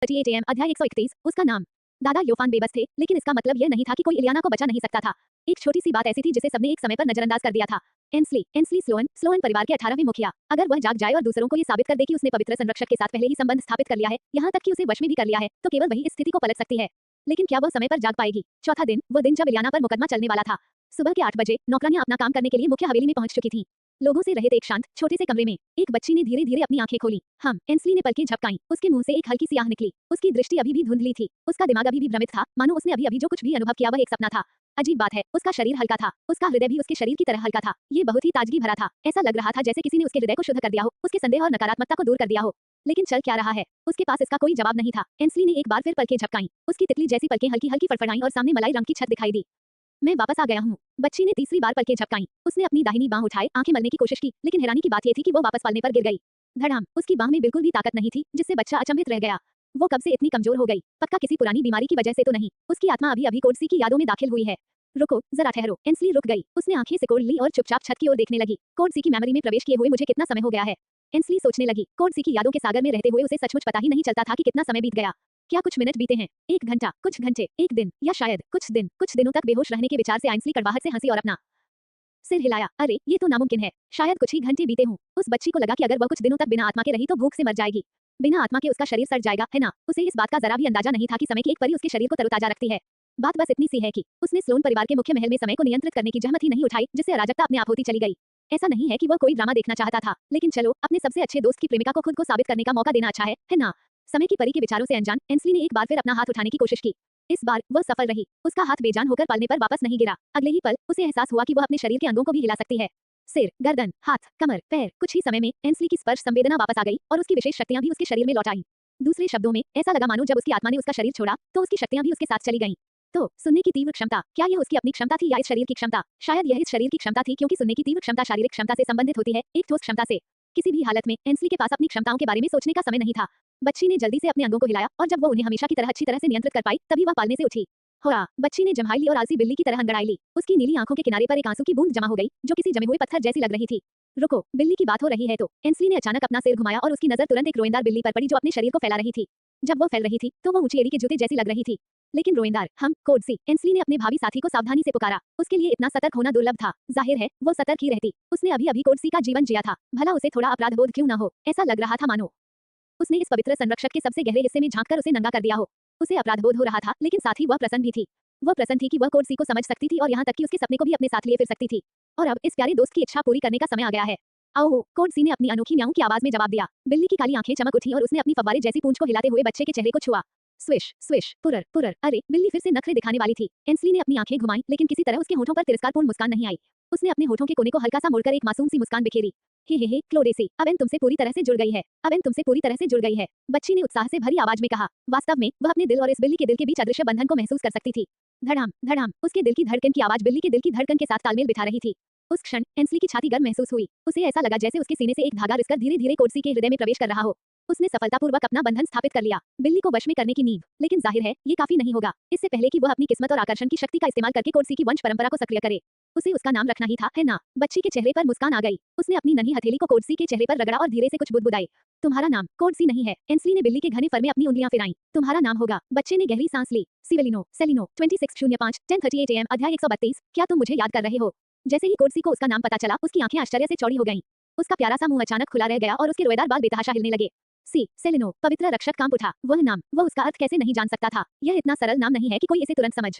38 AM अध्याय 131 उसका नाम। दादा योफान बेबस थे, लेकिन इसका मतलब यह नहीं था कि कोई इलियाना को बचा नहीं सकता था। एक छोटी सी बात ऐसी थी जिसे सबने एक समय पर नजरअंदाज कर दिया था। एंस्ली स्लोअन परिवार के 18वें मुखिया। अगर वह जाग जाए और दूसरों को ये साबित कर दे कि उसने पवित्र संरक्षक के साथ पहले ही संबंध स्थापित कर लिया है, यहाँ तक कि उसे वश में भी कर लिया है, तो केवल वही इस स्थिति को पलट सकती है। लेकिन क्या वह समय पर जाग पाएगी? चौथा दिन, वो दिन जब इलियाना पर मुकदमा चलने वाला था। सुबह के 8 बजे नौकरानियां अपना काम करने के लिए मुख्य हवेली में पहुंच चुकी थीं। लोगों से रहित एक शांत छोटे से कमरे में एक बच्ची ने धीरे धीरे अपनी आंखें खोली। एंस्ली ने पलकें झपकाईं। उसके मुंह से एक हल्की सी आह निकली। उसकी दृष्टि अभी भी धुंधली थी। उसका दिमाग अभी भी भ्रमित था, मानो उसने अभी अभी जो कुछ भी अनुभव किया वह एक सपना था। अजीब बात है, उसका शरीर हल्का था, उसका हृदय भी उसके शरीर की तरह हल्का था। ये बहुत ही ताजगी भरा था। ऐसा लग रहा था जैसे किसी ने उसके हृदय को शुद्ध कर दिया हो, उसके संदेह और नकारात्मकता को दूर कर दिया हो। लेकिन चल क्या रहा है? उसके पास इसका कोई जवाब नहीं था। एंस्ली ने एक बार फिर पलकें झपकाईं। उसकी तितली जैसी पलकें हल्की हल्की फड़फड़ाईं और सामने मलाई रंग की छत दिखाई दी। मैं वापस आ गया हूँ। बच्ची ने तीसरी बार पलकें झपकाईं। उसने अपनी दाहिनी बांह उठाए आंखें मलने की कोशिश की, लेकिन हैरानी की बात यह थी कि वो वापस पलने पर गिर गई। धड़ाम, उसकी बांह में बिल्कुल भी ताकत नहीं थी, जिससे बच्चा अचंभित रह गया। वो कब से इतनी कमजोर हो गई? पक्का किसी पुरानी बीमारी की वजह से तो नहीं। उसकी आत्मा अभी अभी कोडसी की यादों में दाखिल हुई है। रुको, जरा ठहरो। एंस्ली रुक गई। उसने आंखें सिकोड़ ली और चुपचाप छत की ओर देखने लगी। कोडसी की मेमोरी में प्रवेश किए हुए मुझे कितना समय हो गया है? एंस्ली सोचने लगी। कोडसी की यादों के सागर में रहते हुए उसे सचमुच पता ही नहीं चलता था कि कितना समय बीत गया। क्या कुछ मिनट बीते हैं, 1 घंटा, कुछ घंटे, 1 दिन, या शायद कुछ दिन, कुछ दिनों तक बेहोश रहने के विचार से एंस्ली कड़वाहट से हंसी और अपना सिर हिलाया। अरे, ये तो नामुमकिन है। शायद कुछ ही घंटे बीते हों। उस बच्ची को लगा कि अगर वह कुछ दिनों तक बिना आत्मा के रही तो भूख से मर जाएगी। बिना आत्मा के उसका शरीर सड़ जाएगा, है ना? उसे इस बात का जरा भी अंदाजा नहीं था कि समय की एक परी उसके शरीर को तरोताजा रखती है। बात बस इतनी सी है कि उसने स्लोन परिवार के मुख्य महल में समय को नियंत्रित करने की जहमत ही नहीं उठाई, जिससे अराजकता अपने आप होती चली गई। ऐसा नहीं है कि वह कोई ड्रामा देखना चाहता था, लेकिन चलो, अपने सबसे अच्छे दोस्त की प्रेमिका को खुद को साबित करने का मौका देना अच्छा है ना? समय की परी के विचारों से अनजान एंस्ली ने एक बार फिर अपना हाथ उठाने की कोशिश की। इस बार वह सफल रही। उसका हाथ बेजान होकर पलने पर वापस नहीं गिरा। अगले ही पल उसे एहसास हुआ कि वह अपने शरीर के अंगों को भी हिला सकती है। सिर, गर्दन, हाथ, कमर, पैर। कुछ ही समय में एंस्ली की स्पर्श संवेदना वापस आ गई और उसकी विशेष शक्तियां भी उसके शरीर में लौट आईं। दूसरे शब्दों में, ऐसा लगा मानो जब उसकी आत्मा ने उसका शरीर छोड़ा, तो उसकी शक्तियां भी उसके साथ चली गईं। तो सुनने की तीव्र क्षमता, क्या यह उसकी अपनी क्षमता थी या इस शरीर की क्षमता? शायद यह इस शरीर की क्षमता थी, क्योंकि सुनने की तीव्र क्षमता शारीरिक क्षमता से संबंधित होती है, एक ठोस क्षमता से। किसी भी हालत में एंस्ली के पास अपनी क्षमताओं के बारे में सोचने का समय नहीं था। बच्ची ने जल्दी से अपने अंगों को हिलाया और जब वो उन्हें हमेशा की तरह अच्छी तरह से नियंत्रित कर पाई, तभी वह पालने से उठी। होया, बच्ची ने जम्हाई ली और आलसी बिल्ली की तरह अंगड़ाई ली। उसकी नीली आंखों के किनारे पर एक आंसू की बूंद जमा हो गई, जो किसी जमे हुए पत्थर जैसी लग रही थी। रुको, बिल्ली की बात हो रही है तो? एंस्ली ने अचानक अपना सिर घुमाया और उसकी नजर तुरंत एक रोएंदार बिल्ली पर पड़ी जो अपने शरीर को फैला रही थी। जब वो फैल रही थी, तो वो ऊंची एड़ी के जूते जैसी लग रही थी। लेकिन रोएंदार, कोडसी, एंस्ली ने अपने भावी साथी को सावधानी से पुकारा। उसके लिए इतना सतर्क होना दुर्लभ था। जाहिर है, वो सतर्क ही रहती। उसने अभी अभी कोडसी का जीवन जिया था। भला उसे थोड़ा अपराध बोध क्यों न हो? ऐसा लग रहा था मानो उसने इस पवित्र संरक्षक के सबसे गहरे हिस्से में झांककर उसे नंगा कर दिया हो। उसे अपराध बोध हो रहा था, लेकिन साथ ही वह प्रसन्न भी थी। वह प्रसन्न थी कि वह कोडसी को समझ सकती थी और यहाँ तक कि उसके सपने को भी अपने साथ लिए फिर सकती थी। और अब इस प्यारे दोस्त की इच्छा पूरी करने का समय आ गया है। आओ, कोडसी ने अपनी अनोखी म्याऊं की आवाज में जवाब दिया। बिल्ली की काली आंखें चमक उठी और उसने अपनी फव्वारे जैसी पूंछ को हिलाते हुए बच्चे के चेहरे को छुआ। Swish swish, purr purr. अरे, बिल्ली फिर से नखरे दिखाने वाली थी। एंस्ली ने अपनी आंखें घुमाई, लेकिन किसी तरह उसके होठों पर तिरस्कारपूर्ण मुस्कान नहीं आई। उसने अपने होठों के कोने को हल्का सा मोड़कर एक मासूम सी मुस्कान बिखेरी। हे, क्लोडेसी, अबेन तुमसे पूरी तरह से जुड़ गई है। अबेन तुमसे पूरी तरह से जुड़ गई है। बच्ची ने उत्साह से भरी आवाज में कहा। वास्तव में वह अपने दिल और इस बिल्ली के दिल के बीच अदृश्य बंधन को महसूस कर सकती थी। धड़ाम धड़ाम, उसके दिल की धड़कन की आवाज बिल्ली के दिल की धड़कन के साथ तालमेल बिठा रही थी। उस क्षण एंस्ली की छाती गर्म महसूस हुई। उसे ऐसा लगा जैसे उसके सीने से एक धागा रिसकर धीरे धीरे कोडसी के हृदय में प्रवेश कर रहा हो। उसने सफलतापूर्वक अपना बंधन स्थापित कर लिया, बिल्ली को वश में करने की नींव। लेकिन जाहिर है, ये काफी नहीं होगा। इससे पहले कि वह अपनी किस्मत और आकर्षण की शक्ति का इस्तेमाल करके कोडसी की वंश परंपरा को सक्रिय करे, उसे उसका नाम रखना ही था, है ना? बच्ची के चेहरे पर मुस्कान आ गई। उसने अपनी नन्ही हथेली को कोडसी के चेहरे पर रगड़ा और धीरे से कुछ बुदबुदाई। तुम्हारा नाम कोडसी नहीं है। एंस्ली ने बिल्ली के घने फर में अपनी उंगलियां फिराईं। तुम्हारा नाम होगा। बच्चे ने गहरी सांस ली। सेलिनो 2605 10:38 AM अध्याय 132। क्या तुम मुझे याद कर रहे हो? जैसे ही कोडसी को उसका नाम पता चला, उसकी आंखें आश्चर्य से चौड़ी हो गईं। उसका प्यारा सा मुंह अचानक खुला रह गया और उसके रोएदार बाल बेतहाशा हिलने लगे। सेलिनो, पवित्र रक्षक कांप उठा। वह नाम, वह उसका अर्थ कैसे नहीं जान सकता था? यह इतना सरल नाम नहीं है कि कोई इसे तुरंत समझ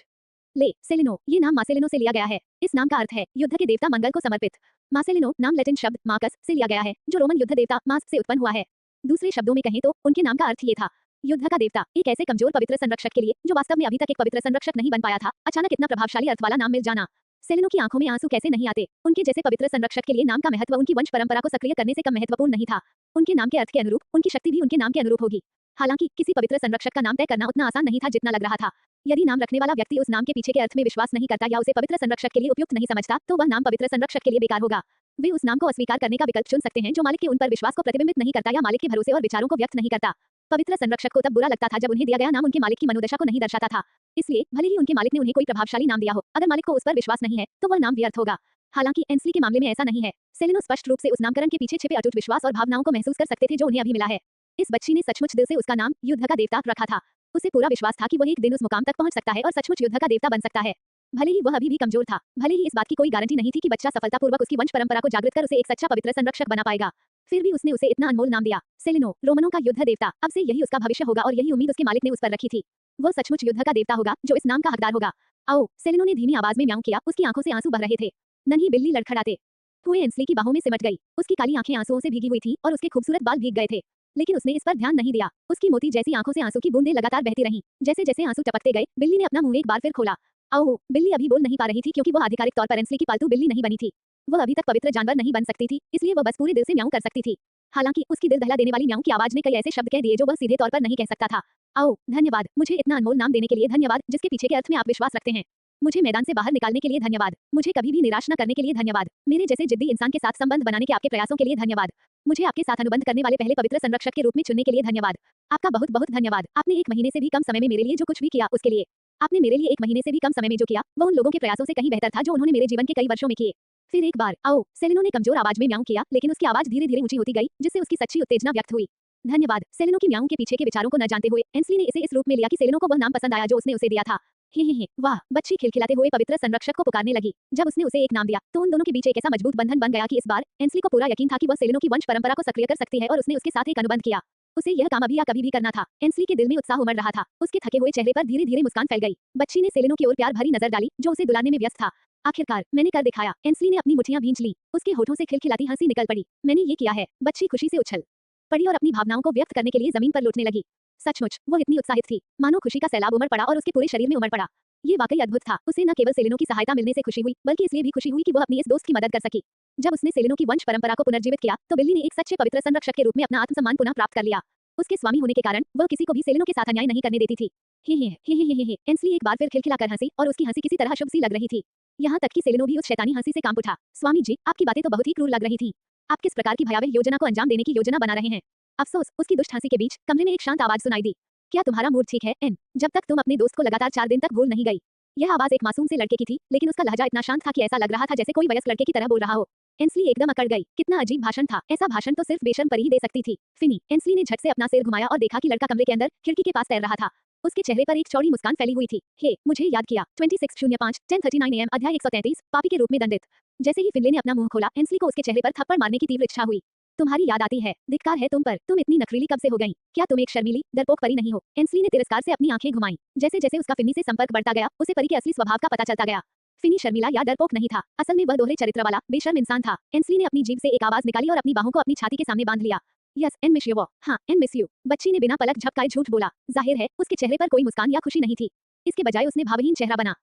ले। सेलिनो, ये नाम मार्सेलिनो से लिया गया है। इस नाम का अर्थ है युद्ध के देवता मंगल को समर्पित। मार्सेलिनो नाम लैटिन शब्द मार्कस से लिया गया है, जो रोमन युद्ध देवता मार्स से उत्पन्न हुआ है। दूसरे शब्दों में कहें तो उनके नाम का अर्थ ये था, युद्ध का देवता। एक ऐसे कमजोर पवित्र संरक्षक के लिए, जो वास्तव में अभी तक एक पवित्र संरक्षक नहीं बन पाया था, अचानक इतना प्रभावशाली अर्थ वाला नाम मिल जाना। सेलिनो की आंखों में आंसू कैसे नहीं आते? उनके जैसे पवित्र संरक्षक के लिए नाम का महत्व उनकी वंश परंपरा को सक्रिय करने से कम महत्वपूर्ण नहीं था। उनके नाम के अर्थ के अनुरूप उनकी शक्ति भी उनके नाम के अनुरूप होगी। हालांकि किसी पवित्र संरक्षक का नाम तय करना उतना आसान नहीं था जितना लग रहा था। यदि नाम रखने वाला व्यक्ति उस नाम के पीछे के अर्थ में विश्वास नहीं करता या उसे पवित्र संरक्षक के लिए उपयुक्त नहीं समझता, तो वह नाम पवित्र संरक्षक के लिए बेकार होगा। वे उस नाम को अस्वीकार करने का विकल्प चुन सकते हैं जो मालिक के उन पर विश्वास को प्रतिबिंबित नहीं करता या मालिक के भरोसे और विचारों को व्यक्त नहीं करता। पवित्र संरक्षक को तब बुरा लगता था जब उन्हें दिया गया नाम उनके मालिक की मनोदशा को नहीं दर्शाता था। इसलिए भले ही उनके मालिक ने उन्हें कोई प्रभावशाली नाम दिया हो, अगर मालिक को उस पर विश्वास नहीं है, तो वह नाम व्यर्थ होगा। हालांकि एंस्ली के मामले में ऐसा नहीं है। सेलिनो स्पष्ट रूप से उस नामकरण के पीछे छिपे अटूट विश्वास और भावनाओं को महसूस कर सकते थे जो उन्हें अभी मिला है। इस बच्ची ने सचमुच दिल से उसका नाम युद्ध का देवता रखा था। उसे पूरा विश्वास था कि वह एक दिन उस मुकाम तक पहुंच सकता है और सचमुच युद्ध का देवता बन सकता है। भले ही वह अभी भी कमजोर था, भले ही इस बात की कोई गारंटी नहीं थी कि बच्चा सफलतापूर्वक उसकी वंश परंपरा को जागृत कर उसे एक सच्चा पवित्र संरक्षक बना पाएगा, फिर भी उसने उसे इतना अनमोल नाम दिया, सेलिनो, रोमनों का युद्ध देवता। अब से यही उसका भविष्य होगा और यही उम्मीद उसके मालिक ने उस पर रखी थी। वह सचमुच युद्ध का देवता होगा जो इस नाम का हकदार होगा। आओ, सेलिनो ने धीमी आवाज में म्याऊं किया, उसकी आंखों से आंसू बह रहे थे। नन्ही बिल्ली लड़खड़ाते हुए एंस्ली की बाहों में सिमट गई। उसकी काली आंखें आंसुओं से भीगी हुई थीं और उसके खूबसूरत बाल भीग गए थे, लेकिन उसने इस पर ध्यान नहीं दिया। उसकी मोती जैसी आंखों से आंसू की बूंदें लगातार बहती रहीं। जैसे जैसे आंसू टपकते गए, बिल्ली ने अपना मुंह एक बार फिर खोला। आओ, बिल्ली अभी बोल नहीं पा रही थी क्योंकि वह आधिकारिक तौर पर एंस्ली की पालतू बिल्ली नहीं बनी थी। वह अभी तक पवित्र जानवर नहीं बन सकती थी, इसलिए वह बस पूरे दिल से म्याऊं कर सकती थी। हालांकि उसकी दिल दहला देने वाली म्याऊं की आवाज ने कई ऐसे शब्द कह दिए जो वह सीधे तौर पर नहीं कह सकता था। आओ, धन्यवाद, मुझे इतना अनमोल नाम देने के लिए धन्यवाद, जिसके पीछे के अर्थ में आप विश्वास रखते हैं। मुझे मैदान से बाहर निकालने के लिए धन्यवाद। मुझे कभी भी निराश न करने के लिए धन्यवाद। मेरे जैसे जिद्दी इंसान के साथ संबंध बनाने के आपके प्रयासों के लिए धन्यवाद। मुझे आपके साथ अनुबंध करने वाले पहले पवित्र संरक्षक के रूप में चुनने के लिए धन्यवाद। आपका बहुत बहुत धन्यवाद। आपने 1 महीने से भी कम समय में मेरे लिए जो कुछ भी किया उसके लिए। आपने मेरे लिए 1 महीने से भी कम समय में जो किया, वह उन लोगों के प्रयासों से कहीं बेहतर था जो उन्होंने मेरे जीवन के कई वर्षों में किए। फिर एक बार, आओ, सेलिनो ने कमजोर आवाज में म्याऊं किया, लेकिन उसकी आवाज धीरे धीरे ऊंची होती गई, जिससे उसकी सच्ची उत्तेजना व्यक्त हुई। धन्यवाद। सेलिनो की म्याऊं के पीछे के विचारों को न जानते हुए एंस्ली ने इसे इस रूप में लिया कि सेलिनो को वह नाम पसंद आया जो उसने उसे दिया था। हे, वाह, बच्ची खिलखिलाते हुए पवित्र संरक्षक को पुकारने लगी। जब उसने उसे एक नाम दिया तो उन दोनों के बीच एक ऐसा मजबूत बंधन बन गया कि इस बार एंस्ली को पूरा यकीन था कि वह सेलिनो की वंश परंपरा को सक्रिय कर सकती है और उसने उसके साथ एक अनुबंध किया। उसे यह काम अभी या कभी भी करना था। एंस्ली के दिल में उत्साह उमड़ रहा था। उसके थके हुए चेहरे पर धीरे धीरे मुस्कान फैल गई। बच्ची ने सेलिनो की ओर प्यार भरी नजर डाली जो उसे दुलाने में व्यस्त था। आखिरकार मैंने कर दिखाया। एंस्ली ने अपनी मुठ्ठियां भींच ली। उसके होठों से खिलखिलाती हंसी निकल पड़ी। मैंने ये किया है। बच्ची खुशी से उछल पड़ी और अपनी भावनाओं को व्यक्त करने के लिए जमीन पर लौटने लगी। सचमुच वो इतनी उत्साहित थी, मानो खुशी का सैलाब उमड़ पड़ा और उसके पूरे शरीर में उमड़ पड़ा। ये वाकई अद्भुत था। उसे न केवल सेलिनो की सहायता मिलने से खुशी हुई, बल्कि इसलिए भी खुशी हुई कि वह अपनी इस दोस्त की मदद कर सकी। जब उसने सेलिनो की वंश परंपरा को पुनर्जीवित किया, तो बिल्ली ने एक सच्चे पवित्र संरक्षक के रूप में अपना आत्मसम्मान पुनः प्राप्त कर लिया। उसके स्वामी होने के कारण वह किसी को भी सेलिनो के साथ अन्याय नहीं करने देती थी। हे। एंस्ली एक बार फिर खिलखिलाकर हंसी और उसकी हंसी किसी तरह शुभ सी लग रही थी। यहाँ तक कि सेलिनो भी उस शैतानी हंसी से कांप उठा। स्वामी जी, आपकी बातें तो बहुत ही क्रूर लग रही थी। आप किस प्रकार की भयावह योजना को अंजाम देने की योजना बना रहे हैं? अफसोस, उसकी दुष्ट हंसी के बीच कमरे में एक शांत आवाज सुनाई दी। क्या तुम्हारा मूड ठीक है, एन? जब तक तुम अपने दोस्त को लगातार 4 दिन तक भूल नहीं गई। यह आवाज एक मासूम से लड़के की थी, लेकिन उसका लहजा इतना शांत था कि ऐसा लग रहा था जैसे कोई वयस्क लड़के की तरह बोल रहा हो। एंस्ली एकदम अकड़ गई। कितना अजीब भाषण था। ऐसा भाषण तो सिर्फ बेशर्म परी ही दे सकती थी। फिनी, एंस्ली ने झट से अपना सिर घुमाया और देखा कि लड़का कमरे के अंदर खिड़की के पास तैर रहा था। उसके चेहरे पर एक चौड़ी मुस्कान फैली हुई थी। हे, मुझे याद किया। 26:05 10:39 AM अध्याय 133 पापी के रूप में दंडित। जैसे ही फिनले ने अपना मुंह खोला, एंस्ली को उसके चेहरे पर थप्पड़ मारने की तीव्र इच्छा हुई। तुम्हारी याद आती है। धिक्कार है तुम पर। तुम इतनी नखरीली कब से हो गई? क्या तुम एक शर्मीली, डरपोक परी नहीं हो? एंस्ली ने तिरस्कार से अपनी आंखें घुमाई। जैसे जैसे उसका फिन्नी से संपर्क बढ़ता गया, उसे परी के असली स्वभाव का पता चलता गया। फिनी शर्मिला या डरपोक नहीं था। असल में वह दोहरे चरित्र वाला बेशर्म इंसान था। एंस्ली ने अपनी जीभ से एक आवाज निकाली और अपनी बाहों को अपनी छाती के सामने बांध लिया। Yes, an miss you. हाँ, एन मिस यू। बच्ची ने बिना पलक झपकाए झूठ बोला। जाहिर है उसके चेहरे पर कोई मुस्कान या खुशी नहीं थी। इसके बजाय उसने भावहीन चेहरा बना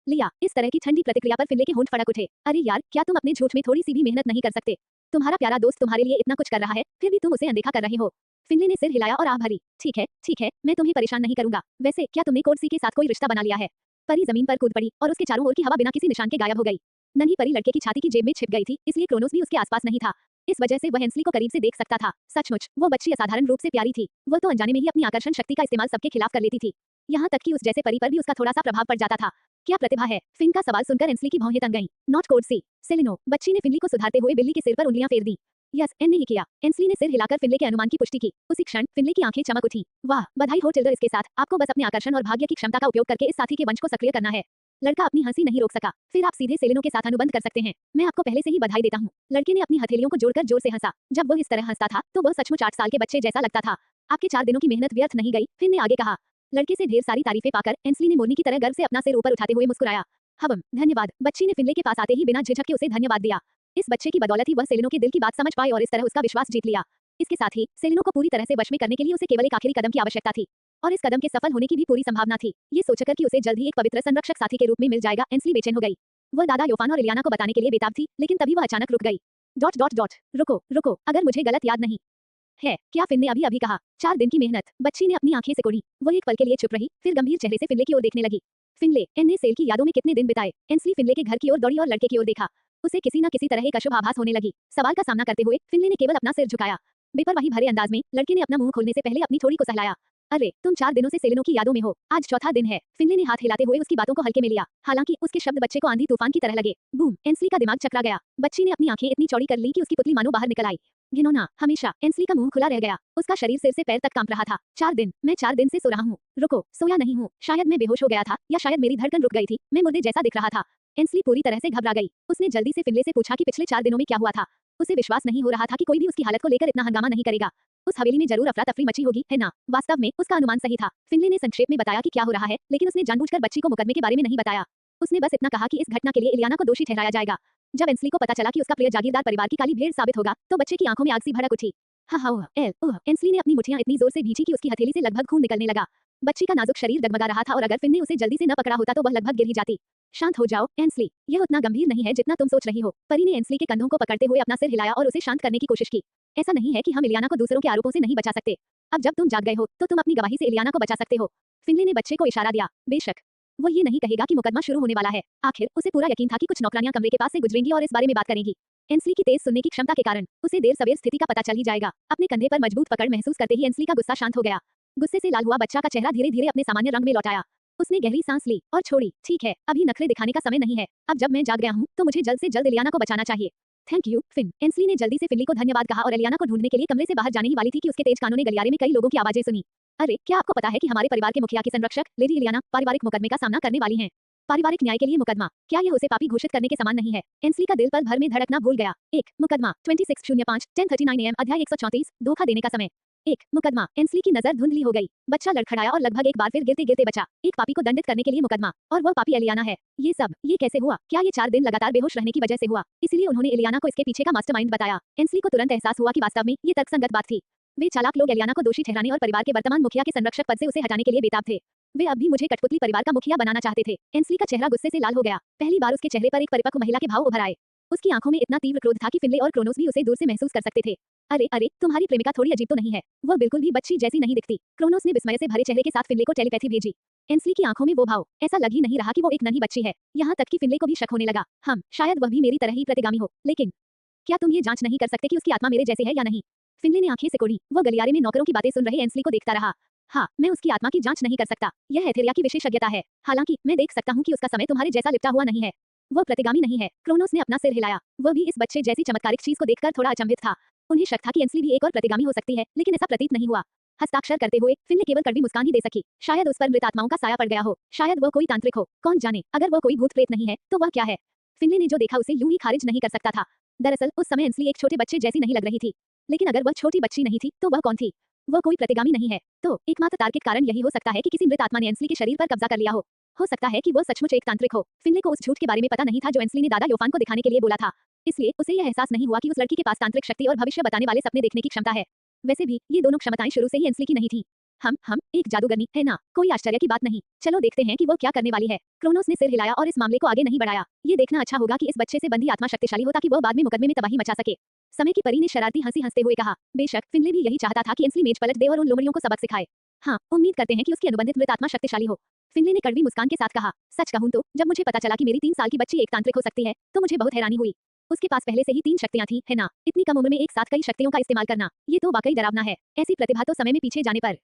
लिया। इस तरह की ठंडी प्रतिक्रिया पर फिनले के होंठ फड़क उठे। अरे यार, क्या तुम अपने झूठ में थोड़ी सी भी मेहनत नहीं कर सकते? तुम्हारा प्यारा दोस्त तुम्हारे लिए इतना कुछ कर रहा है, फिर भी तुम उसे अनदेखा कर रहे हो। फिनले ने सिर हिलाया और आह भरी। ठीक है, मैं तुम्हें परेशान नहीं करूंगा। वैसे क्या तुमने कोर्सी के साथ कोई रिश्ता बना लिया है? परी जमीन पर कूद पड़ी और उसके चारों ओर की हवा बिना किसी निशान के गायब हो गई। नन्ही परी लड़के की छाती की जेब में छिप गई थी, इसलिए क्रोनोस भी उसके आसपास नहीं था। इस वजह से वह एंस्ली को करीब से देख सकता था। सचमुच वो बच्ची असाधारण रूप से प्यारी थी। वह तो अनजाने में ही अपनी आकर्षण शक्ति का इस्तेमाल सबके खिलाफ कर लेती थी। यहाँ तक कि उस जैसे परी पर भी उसका थोड़ा सा प्रभाव पड़ जाता था। क्या प्रतिभा है? फिन का सवाल सुनकर एंस्ली की भौहें तन गईं। नॉट कोर्सी, सेलिनो। बच्ची ने फिनली को सुधारते हुए बिल्ली के सिर पर उंगलियां फेर दी। यस, एन ने ही किया। एंस्ली ने सिर हिलाकर फिनले के अनुमान की पुष्टि की। उसी क्षण फिनले की आंखें चमक उठीं। वाह, बधाई हो टिल्डर। इसके साथ आपको बस अपने आकर्षण और भाग्य की क्षमता का उपयोग करके इस साथी के वंश को सक्रिय करना है। लड़का अपनी हंसी नहीं रोक सका। फिर आप सीधे सेलिनो के साथ अनुबंध कर सकते हैं। मैं आपको पहले से ही बधाई देता हूँ। लड़के ने अपनी हथेलियों को जोड़कर जोर से हंसा। जब वह इस तरह हंसता था तो वह सचमुच 8 साल के बच्चे जैसा लगता था। आपके 4 दिनों की मेहनत व्यर्थ नहीं गई, फिन ने आगे कहा। लड़के से ढेर सारी तारीफें पाकर एंस्ली ने मोरनी की तरह गर्व से अपना सिर ऊपर उठाते हुए मुस्कुराया। हवम, धन्यवाद। बच्ची ने फिनले के पास आते ही बिना झिझक के उसे धन्यवाद दिया। इस बच्चे की बदौलत ही वह सेलिनो के दिल की बात समझ पाई और इस तरह उसका विश्वास जीत लिया। इसके साथ ही सेलिनो को पूरी तरह से वश में करने के लिए उसे केवल एक आखिरी कदम की आवश्यकता थी, और इस कदम के सफल होने की भी पूरी संभावना थी। ये सोचकर कि उसे जल्द ही एक पवित्र संरक्षक साथी के रूप में मिल जाएगा, एंस्ली बेचैन हो गई। वह दादा योफान और इलियाना को बताने के लिए बेताब थी, लेकिन तभी वह अचानक रुक गई। रुको, अगर मुझे गलत याद नहीं है, क्या फिन ने अभी कहा 4 दिन की मेहनत? बच्ची ने अपनी आंखें सिकोड़ी। वह एक पल के लिए चुप रही, फिर गंभीर चेहरे से फिनले की ओर देखने लगी। फिनले, एन ने सेल की यादों में कितने दिन बिताए? एंस्ली फिनले के घर की ओर दौड़ी और लड़के की ओर देखा। उसे किसी न किसी तरह एक अशुभ आभास होने लगी। सवाल का सामना करते हुए फिनले ने केवल अपना सिर झुकाया। बेपरवाही भरे अंदाज में लड़के ने अपना मुंह खोलने से पहले अपनी थोड़ी को सहलाया। अरे, तुम 4 दिनों से सेलिनो की यादों में हो। आज चौथा दिन है। फिनले ने हाथ हिलाते हुए उसकी बातों को हल्के में लिया। हालांकि उसके शब्द बच्चे को आंधी तूफान की तरह लगे। बूम, एंस्ली का दिमाग चकरा गया। बच्ची ने अपनी आंखें इतनी चौड़ी कर ली कि उसकी पुतली मानो बाहर निकल आई। घिनौना, हमेशा। एंस्ली का मुंह खुला रह गया। उसका शरीर सिर से पैर तक कांप रहा था। 4 दिन, मैं 4 दिन से सो रहा हूँ। रुको, सोया नहीं हूँ। शायद मैं बेहोश हो गया था, या शायद मेरी धड़कन रुक गई थी। मैं मुर्दे जैसा दिख रहा था। एंस्ली पूरी तरह से घबरा गई। उसने जल्दी से फिनले से पूछा कि पिछले 4 दिनों में क्या हुआ था। उसे विश्वास नहीं हो रहा था कि कोई भी उसकी हालत को लेकर इतना हंगामा नहीं करेगा। उस हवेली में जरूर अफरा तफरी मची होगी, है ना? वास्तव में उसका अनुमान सही था। फिनले ने संक्षेप में बताया कि क्या हो रहा है, लेकिन उसने जानबूझकर बच्ची को मुकदमे के बारे में नहीं बताया। उसने बस इतना कहा कि इस घटना के लिए इलियाना को दोषी ठहराया जाएगा। जब एंस्ली को पता चला कि उसका प्रिय जागीरदार परिवार की काली भेड़ साबित होगा, तो बच्चे की आंखों में आग सी भड़क उठी। हा हा एंस्ली ने अपनी मुठ्ठियां इतनी जोर से भींची कि उसकी हथेली से लगभग खून निकलने लगा। बच्ची का नाजुक शरीर डगमगा रहा था और अगर फिन ने उसे जल्दी से न पकड़ा होता तो वह लगभग गिर ही जाती। शांत हो जाओ, एंस्ली। यह उतना गंभीर नहीं है जितना तुम सोच रही हो। परी ने एंस्ली के कंधों को पकड़ते हुए अपना सिर हिलाया और उसे शांत करने की कोशिश की। ऐसा नहीं है कि हम इलियाना को दूसरों के आरोपों से नहीं बचा सकते। अब जब तुम जाग गए हो, तो तुम अपनी गवाही से इलियाना को बचा सकते हो। फिनले ने बच्चे को इशारा दिया। बेशक वो ये नहीं कहेगा कि मुकदमा शुरू होने वाला है। आखिर उसे पूरा यकीन था कि कुछ नौकरानियां कमरे के पास से गुजरेंगी और इस बारे में बात करेंगी। एंस्ली की तेज सुनने की क्षमता के कारण उसे देर सवेर स्थिति का पता चल ही जाएगा। अपने कंधे पर मजबूत पकड़ महसूस करते ही एंस्ली का गुस्सा शांत हो गया। गुस्से से लाल हुआ बच्चा का चेहरा धीरे धीरे अपने सामान्य रंग में लौटाया। उसने गहरी सांस ली और छोड़ी। ठीक है, अभी नखरे दिखाने का समय नहीं है। अब जब मैं जाग गया हूँ, तो मुझे जल्द से जल्द इलियाना को बचाना चाहिए। Thank you, fin. एंस्ली ने जल्दी से फिनली को धन्यवाद कहा और इलियाना को ढूंढने के लिए कमरे से बाहर जाने ही वाली थी कि उसके तेज कानों ने गलियारे में कई लोगों की आवाजें सुनी। अरे, क्या आपको पता है कि हमारे परिवार के मुखिया की संरक्षक लेडी इलियाना पारिवारिक मुकदमे का सामना करने वाली हैं? पारिवारिक न्याय के लिए मुकदमा, क्या यह उसे पापी घोषित करने के समान नहीं है? एंस्ली का दिल पल भर में धड़कना भूल गया। एक मुकदमा 2605 10:39 AM अध्याय 134 धोखा देने का समय। एक मुकदमा। एंस्ली की नजर धुंधली हो गई। बच्चा लड़खड़ाया और लगभग एक बार फिर गिरते गिरते बचा। एक पापी को दंडित करने के लिए मुकदमा, और वह पापी इलियाना है। ये कैसे हुआ? क्या ये 4 दिन लगातार बेहोश रहने की वजह से हुआ? इसीलिए उन्होंने इलियाना को इसके पीछे का मास्टरमाइंड बताया। एंस्ली को तुरंत एहसास हुआ कि वास्तव में ये तर्कसंगत बात थी। वे चालाक लोग इलियाना को दोषी ठहराने और परिवार के वर्तमान मुखिया के संरक्षक पद से उसे हटाने के लिए बेताब थे। वे अब भी मुझे कठपुतली परिवार का मुखिया बनाना चाहते थे। एंस्ली का चेहरा गुस्से से लाल हो गया। पहली बार उसके चेहरे पर एक परिपक्व महिला के भाव उभर आए। उसकी आंखों में इतना तीव्र क्रोध था कि फिनले और क्रोनोस भी उसे दूर से महसूस कर सकते थे। अरे, तुम्हारी प्रेमिका थोड़ी अजीब तो नहीं है? वह बिल्कुल भी बच्ची जैसी नहीं दिखती। क्रोनोस ने विस्मय से भरे चेहरे के साथ फिनले को टेलीपैथी भेजी। एंस्ली की आंखों में वो भाव, ऐसा लग ही नहीं रहा कि वो एक नन्ही बच्ची है। यहाँ तक कि फिनले को भी शक होने लगा। शायद वह भी मेरी तरह ही प्रतिगामी हो, लेकिन क्या तुम ये जांच नहीं कर सकते कि उसकी आत्मा मेरे जैसे है या नहीं? फिनले ने आंखें सिकोड़ी। वह गलियारे में नौकरों की बातें सुन रहे एंस्ली को देखता रहा। हाँ, मैं उसकी आत्मा की जांच नहीं कर सकता। यह एथेरिया की विशेषज्ञता है। हालांकि मैं देख सकता हूँ कि उसका समय तुम्हारे जैसा लिपटा हुआ नहीं है। वह प्रतिगामी नहीं है। क्रोनोस ने अपना सिर हिलाया। वह भी इस बच्चे जैसी चमत्कारिक चीज को देखकर थोड़ा अचंभित था। उन्हें शक था कि एंस्ली भी एक और प्रतिगामी हो सकती है, लेकिन ऐसा प्रतीत नहीं हुआ। हस्ताक्षर करते हुए फिनले केवल कड़वी मुस्कान ही दे सकी। शायद उस पर मृत आत्माओं का साया पड़ गया हो। शायद वह कोई तांत्रिक हो। कौन जाने, अगर वह कोई भूत प्रेत नहीं है, तो वह क्या है? फिनले ने जो देखा उसे यूं ही खारिज नहीं कर सकता था। दरअसल उस समय एंस्ली एक छोटे बच्चे जैसी नहीं लग रही थी। लेकिन अगर वह छोटी बच्ची नहीं थी, तो वह कौन थी? वह कोई प्रतिगामी नहीं है। तो एकमात्र तार्किक कारण यही हो सकता है कि किसी मृत आत्मा ने एंस्ली के शरीर पर कब्जा कर लिया हो सकता है कि वह सचमुच एक तांत्रिक हो। फिनले को उस झूठ के बारे में पता नहीं था जो एंस्ली ने दादा योफान को दिखाने के लिए बोला था। इसलिए उसे यह एहसास नहीं हुआ कि उस लड़की के पास तांत्रिक शक्ति और भविष्य बताने वाले सपने देखने की क्षमता है। वैसे भी ये दोनों क्षमताएं शुरू से ही एंस्ली की नहीं थी। हम एक जादूगरनी, है ना? कोई आश्चर्य की बात नहीं। चलो देखते हैं कि वो क्या करने वाली है। क्रोनोस ने सिर हिलाया और इस मामले को आगे नहीं बढ़ाया। ये देखना अच्छा होगा कि इस बच्चे से बंधी आत्मा शक्तिशाली हो ताकि वह बाद में मुकदमे में तबाही मचा सके। समय की परी ने शरारती हंसी हंसते हुए कहा। बेशक फिनले भी यही चाहता था कि एंस्ली मेज पलट दे और उन लोमड़ियों को सबक सिखाए। हाँ, उम्मीद करते हैं कि उसकी अनुबंधित मृत आत्मा शक्तिशाली हो। फिनले ने कड़वी मुस्कान के साथ कहा। सच कहूं तो जब मुझे पता चला कि मेरी 3 साल की बच्ची एक तांत्रिक हो सकती है, तो मुझे बहुत हैरानी हुई। उसके पास पहले से ही 3 शक्तियां थी, है ना? इतनी कम उम्र में एक साथ कई शक्तियों का इस्तेमाल करना, ये तो वाकई डरावना है। ऐसी प्रतिभा तो समय में पीछे जाने पर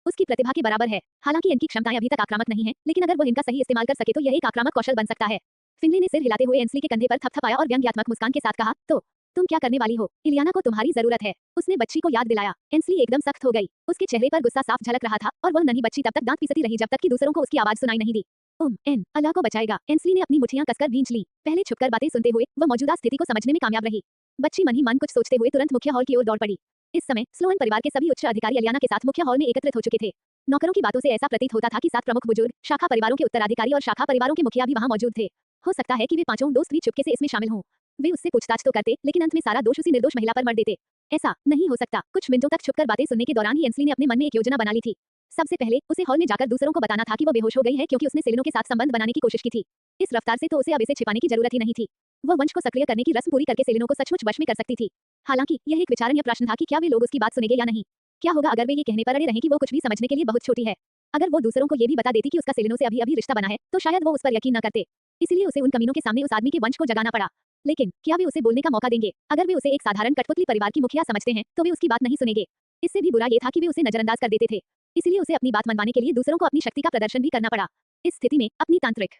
उसकी प्रतिभा के बराबर है। हालांकि इनकी क्षमताएं अभी तक आक्रामक नहीं है, लेकिन अगर वो इनका सही इस्तेमाल कर सके तो यह एक आक्रामक कौशल बन सकता है। फिनले ने सिर हिलाते हुए एंस्ली के कंधे पर थपथपाया और व्यंग्यात्मक मुस्कान के साथ कहा, तो तुम क्या करने वाली हो? इलियाना को तुम्हारी जरूरत है। उसने बच्ची को याद दिलाया। एंस्ली एकदम सख्त हो गई। उसके चेहरे पर गुस्सा साफ झलक रहा था और वह नन्ही बच्ची तब तक दांत पिसती रही जब तक कि दूसरों को उसकी आवाज सुनाई नहीं दी। अल्लाह को बचाएगा। एंस्ली ने अपनी मुठ्ठियां कसकर भींच ली। पहले छुपकर बातें सुनते हुए वह मौजूदा स्थिति को समझने में कामयाब रही। बच्ची मन ही मन कुछ सोचते हुए तुरंत मुख्य हॉल की ओर दौड़ पड़ी। इस समय स्लोअन परिवार के सभी उच्च अधिकारी इलियाना के साथ मुख्य हॉल में एकत्रित हो चुके थे। नौकरों की बातों से ऐसा प्रतीत होता था कि 7 प्रमुख बुजुर्ग, शाखा परिवारों के उत्तराधिकारी और शाखा परिवारों के मुखिया भी वहां मौजूद थे। हो सकता है कि वे पांचों दोस्त भी चुपके से इसमें शामिल हों। वे उससे पूछताछ तो करते, लेकिन अंत में सारा दोष उसी निर्दोष महिला पर मर देते। ऐसा नहीं हो सकता। कुछ मिनटों तक छुपकर बातें सुनने के दौरान ही एंस्ली ने अपने मन में एक योजना बना ली थी। सबसे पहले उसे हॉल में जाकर दूसरों को बताना था कि वो बेहोश हो गई है क्योंकि उसने सेलिनो के साथ संबंध बनाने की कोशिश की थी। इस रफ्तार से तो उसे अब इसे छिपाने की जरूरत ही नहीं थी। वह वंश को सक्रिय करने की रस्म पूरी करके सेलिनो को सचमुच वश में कर सकती थी। हालांकि यह एक विचारणीय प्रश्न था कि क्या वे लोग उसकी बात सुनेंगे या नहीं। क्या होगा अगर वे ये कहने पर अड़े रहें कि वो कुछ भी समझने के लिए बहुत छोटी है? अगर वो दूसरों को ये भी बता देती कि उसका सेलिनो से अभी अभी रिश्ता बना है, तो शायद वो उस पर यकीन न करते। इसलिए उसे उन कमीनों के सामने उस आदमी के वंश को जगाना पड़ा। लेकिन क्या वे उसे बोलने का मौका देंगे? अगर वे उसे एक साधारण कठपुतली परिवार की मुखिया समझते हैं, तो वे उसकी बात नहीं सुनेंगे। इससे भी बुरा ये था कि वे उसे नजरअंदाज कर देते थे। इसलिए उसे अपनी बात मनवाने के लिए दूसरों को अपनी शक्ति का प्रदर्शन भी करना पड़ा। इस स्थिति में अपनी तांत्रिक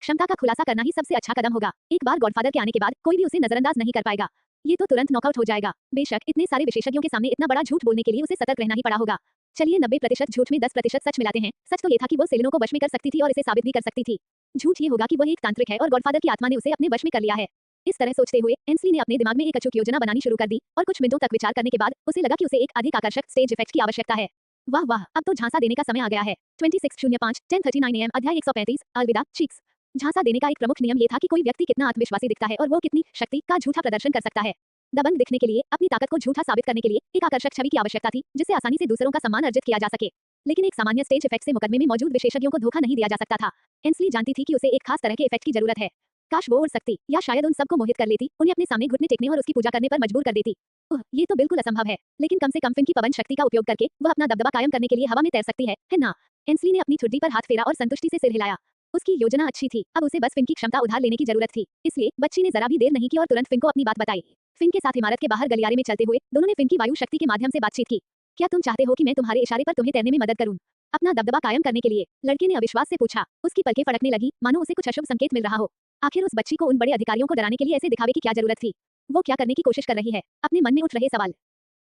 क्षमता का खुलासा करना ही सबसे अच्छा कदम होगा। एक बार गॉडफादर के आने के बाद कोई भी उसे नजरअंदाज नहीं कर पाएगा। ये तो तुरंत नॉकआउट हो जाएगा। बेशक इतने सारे विशेषज्ञों के सामने इतना बड़ा झूठ बोलने के लिए उसे सतर्क रहना ही पड़ा होगा। चलिए 90% झूठ में 10% सच मिलाते हैं। सच तो ये था कि वो सेलिनो को वश में कर सकती थी और इसे साबित भी कर सकती थी। झूठ ये होगा कि वह एक तांत्रिक है और गॉडफादर की आत्मा ने उसे अपने वश में कर लिया है। इस तरह सोचते हुए एंस्ली ने अपने दिमाग में एक अचूक योजना बनानी शुरू कर दी और कुछ मिनटों तक विचार करने के बाद उसे लगा कि उसे एक अधिक आकर्षक स्टेज इफेक्ट की आवश्यकता है। वाह वाह, अब तो झांसा देने का समय आ गया है। 26:05 10:39 AM अध्याय 135 अलविदा चीक्स। झांसा देने का एक प्रमुख नियम ये था कि कोई व्यक्ति कितना आत्मविश्वासी दिखता है और वो कितनी शक्ति का झूठा प्रदर्शन कर सकता है। दबंग दिखने के लिए अपनी ताकत को झूठा साबित करने के लिए एक आकर्षक छवि की आवश्यकता थी जिससे आसानी से दूसरों का सम्मान अर्जित किया जा सके। लेकिन एक सामान्य स्टेज इफेक्ट से मुकदमे में मौजूद विशेषज्ञों को धोखा नहीं दिया जा सकता था। एंस्ली जानती थी कि उसे एक खास तरह के इफेक्ट की जरूरत है। काश वो उड़ सकती या शायद उन सबको मोहित कर लेती, उन्हें अपने सामने घुटने टेकने और उसकी पूजा करने पर मजबूर कर देती। ओह, ये तो बिल्कुल असंभव है, लेकिन कम से कम फिन की पवन शक्ति का उपयोग करके वह अपना दबदबा कायम करने के लिए हवा में तैर सकती है ना? एंस्ली ने अपनी ठुड्डी पर हाथ फेरा और संतुष्टि से सिर हिलाया। उसकी योजना अच्छी थी, अब उसे बस फिन की क्षमता उधार लेने की जरूरत थी। इसलिए बच्ची ने जरा भी देर नहीं की और तुरंत फिन को अपनी बात बताई। फिन के साथ इमारत के बाहर गलियारे में चलते हुए दोनों ने फिन की वायु शक्ति के माध्यम से बातचीत की। क्या तुम चाहते हो कि मैं तुम्हारे इशारे पर तुम्हें तैरने में मदद करूं? अपना दबदबा कायम करने के लिए? लड़के ने अविश्वास से पूछा। उसकी पलकें फड़कने लगी, मानो उसे कुछ अशुभ संकेत मिल रहा हो। आखिर उस बच्ची को उन बड़े अधिकारियों को डराने के लिए ऐसे दिखावे की क्या जरूरत थी? वो क्या करने की कोशिश कर रही है? अपने मन में उठ रहे सवाल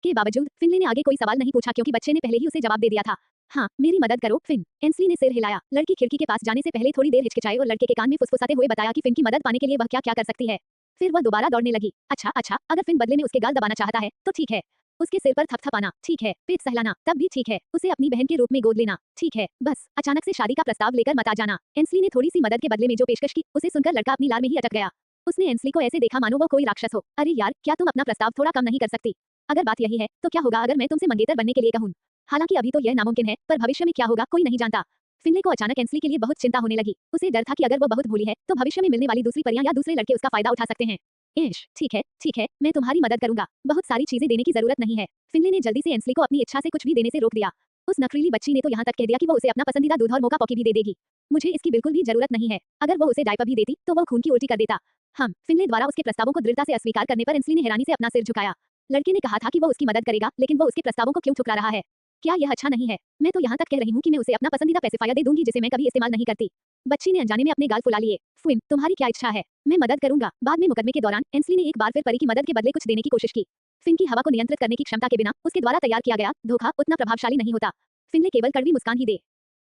के बावजूद फिनले ने आगे कोई सवाल नहीं पूछा क्योंकि बच्चे ने पहले ही उसे जवाब दे दिया था। हाँ, मेरी मदद करो फिन। एंस्ली ने सिर हिलाया। लड़की खिड़की के पास जाने से पहले थोड़ी देर हिचकिचाई और लड़के के कान में फुसफुसाते हुए बताया कि फिन की मदद पाने के लिए वह क्या क्या कर सकती है। फिर वह दोबारा दौड़ने लगी। अच्छा, अगर फिन बदले में उसके गाल दबाना चाहता है तो ठीक है। उसके सिर पर थपथपाना ठीक है, पेट सहलाना तब भी ठीक है, उसे अपनी बहन के रूप में गोद लेना ठीक है, बस अचानक से शादी का प्रस्ताव लेकर मत आ जाना। एंस्ली ने थोड़ी सी मदद के बदले में जो पेशकश की उसे सुनकर लड़का अपनी लार में ही अटक गया। उसने एंस्ली को ऐसे देखा मानो वो कोई राक्षस हो। अरे यार, क्या तुम अपना प्रस्ताव थोड़ा कम नहीं कर सकती? अगर बात यही है तो क्या होगा अगर मैं तुमसे मंगेतर बनने के लिए कहूं? हालांकि अभी तो यह नामुमकिन है, पर भविष्य में क्या होगा कोई नहीं जानता। फिनले को अचानक एंस्ली के लिए बहुत चिंता होने लगी। उसे डर था कि अगर वो बहुत भोली है तो भविष्य में मिलने वाली दूसरी परियां या दूसरे लड़के उसका फायदा उठा सकते हैं। ऐश, ठीक है, मैं तुम्हारी मदद करूंगा, बहुत सारी चीजें देने की जरूरत नहीं है। फिनले ने जल्दी से एंस्ली को अपनी इच्छा से कुछ भी देने से रोक दिया। उस नखरीली बच्ची ने तो यहाँ तक कह दिया कि वो उसे अपना पसंदीदा दूध और मोका पॉकी भी दे देगी। मुझे इसकी बिल्कुल भी जरूरत नहीं है। अगर वो उसे डायपर भी देती तो वो खून की उल्टी कर देता। फिनले द्वारा उसके प्रस्तावों को दृढ़ता से अस्वीकार करने पर एंस्ली ने हैरानी से अपना सिर झुकाया। लड़के ने कहा था कि वो उसकी मदद करेगा, लेकिन वो उसके प्रस्तावों को क्यों ठुकरा रहा है? क्या यह अच्छा नहीं है? मैं तो यहाँ तक कह रही हूँ कि मैं उसे अपना पसंदीदा पैसिफायर दे दूंगी जिसे मैं कभी इस्तेमाल नहीं करती। बच्ची ने अनजाने में अपने गाल फुला लिए। फिन, तुम्हारी क्या इच्छा है? मैं मदद करूंगा। बाद में मुकदमे के दौरान एंस्ली ने एक बार फिर परी की मदद के बदले कुछ देने की कोशिश की। फिन की हवा को नियंत्रित करने की क्षमता के बिना उसके द्वारा तैयार किया गया धोखा उतना प्रभावशाली नहीं होता। फिनले केवल कड़वी मुस्कान ही दे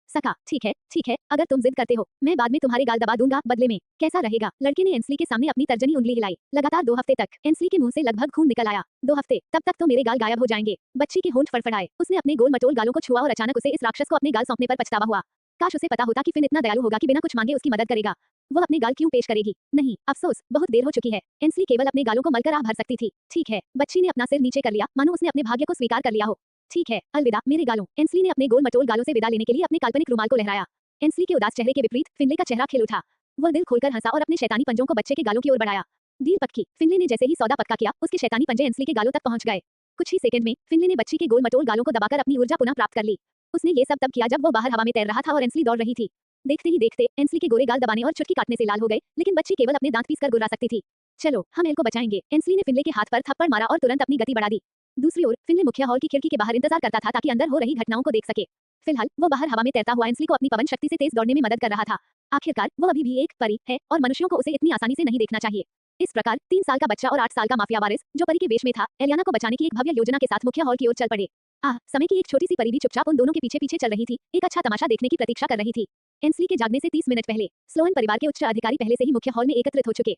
सका। ठीक है, अगर तुम जिद करते हो, मैं बाद में तुम्हारे गाल दबा दूंगा बदले में। कैसा रहेगा? लड़के ने एंस्ली के सामने अपनी तर्जनी उंगली हिलाई। लगातार 2 हफ्ते तक एंस्ली के मुंह से लगभग खून निकल आया। 2 हफ्ते, तब तक तो मेरे गाल गायब हो जाएंगे। बच्ची के होंठ फड़फड़ाए। उसने अपने गोल मटोल गालों को छुआ और अचानक उसे इस राक्षस को अपने गाल सौंपने पर पछतावा हुआ। काश उसे पता होता कि फिन इतना दयालु होगा कि बिना कुछ मांगे उसकी मदद करेगा। वह अपने गाल क्यों पेश करेगी? नहीं, अफसोस, बहुत देर हो चुकी है। एंस्ली केवल अपने गालों को मलकर आह भर सकती थी। ठीक है, बच्ची ने अपना सिर नीचे कर लिया, मानो उसने अपने भाग्य को स्वीकार कर लिया हो। ठीक है, अलविदा मेरे गालों। एंस्ली ने अपने गोल मटोल गालों से विदा लेने के लिए अपने काल्पनिक रुमाल को लहराया। एंस्ली के उदास चेहरे के विपरीत फिनले का चेहरा खिल उठा। वह दिल खोलकर हंसा और अपने शैतानी पंजों को बच्चे के गालों की ओर बढ़ाया। डील पक्की। फिनले ने जैसे ही सौदा पक्का किया, उसके शैतानी पंजे एंस्ली के गालों तक पहुंच गए। कुछ ही सेकंड में फिनले ने बच्ची के गोल मटोल गालों को दबाकर अपनी ऊर्जा पुनः प्राप्त कर ली। उसने ये सब तब किया जब वो बाहर हवा में तैर रहा था और एंस्ली दौड़ रही थी। देखते ही देखते एंस्ली के गोरे गाल दबाने और चुटकी काटने से लाल हो गए, लेकिन बच्ची केवल अपने दांत पीसकर गुर्रा सकती थी। चलो, हम एल को बचाएंगे। एंस्ली ने फिनले के हाथ पर थप्पड़ मारा और तुरंत अपनी गति बढ़ा दी। दूसरी ओर फिनले मुख्य हॉल की खिड़की के बाहर इंतजार करता था ताकि अंदर हो रही घटनाओं को देख सके। फिलहाल वो बाहर हवा में तैरता हुआ एंस्ली को अपनी पवन शक्ति से तेज दौड़ने में मदद कर रहा था। आखिरकार वो अभी भी एक परी है और मनुष्यों को उसे इतनी आसानी से नहीं देखना चाहिए। इस प्रकार 3 साल का बच्चा और 8 साल का माफिया वारिस जो परी के वेश में था, एलियाना को बचाने की एक भव्य योजना के साथ मुख्य हॉल की ओर चल पड़े। समय की एक छोटी सी परी भी चुपचाप उन दोनों के पीछे पीछे चल रही थी, एक अच्छा तमाशा देखने की प्रतीक्षा कर रही थी। एंस्ली के जागने से 30 मिनट पहले स्लोअन परिवार के उच्च अधिकारी पहले से ही मुख्य हॉल में एकत्रित हो चुके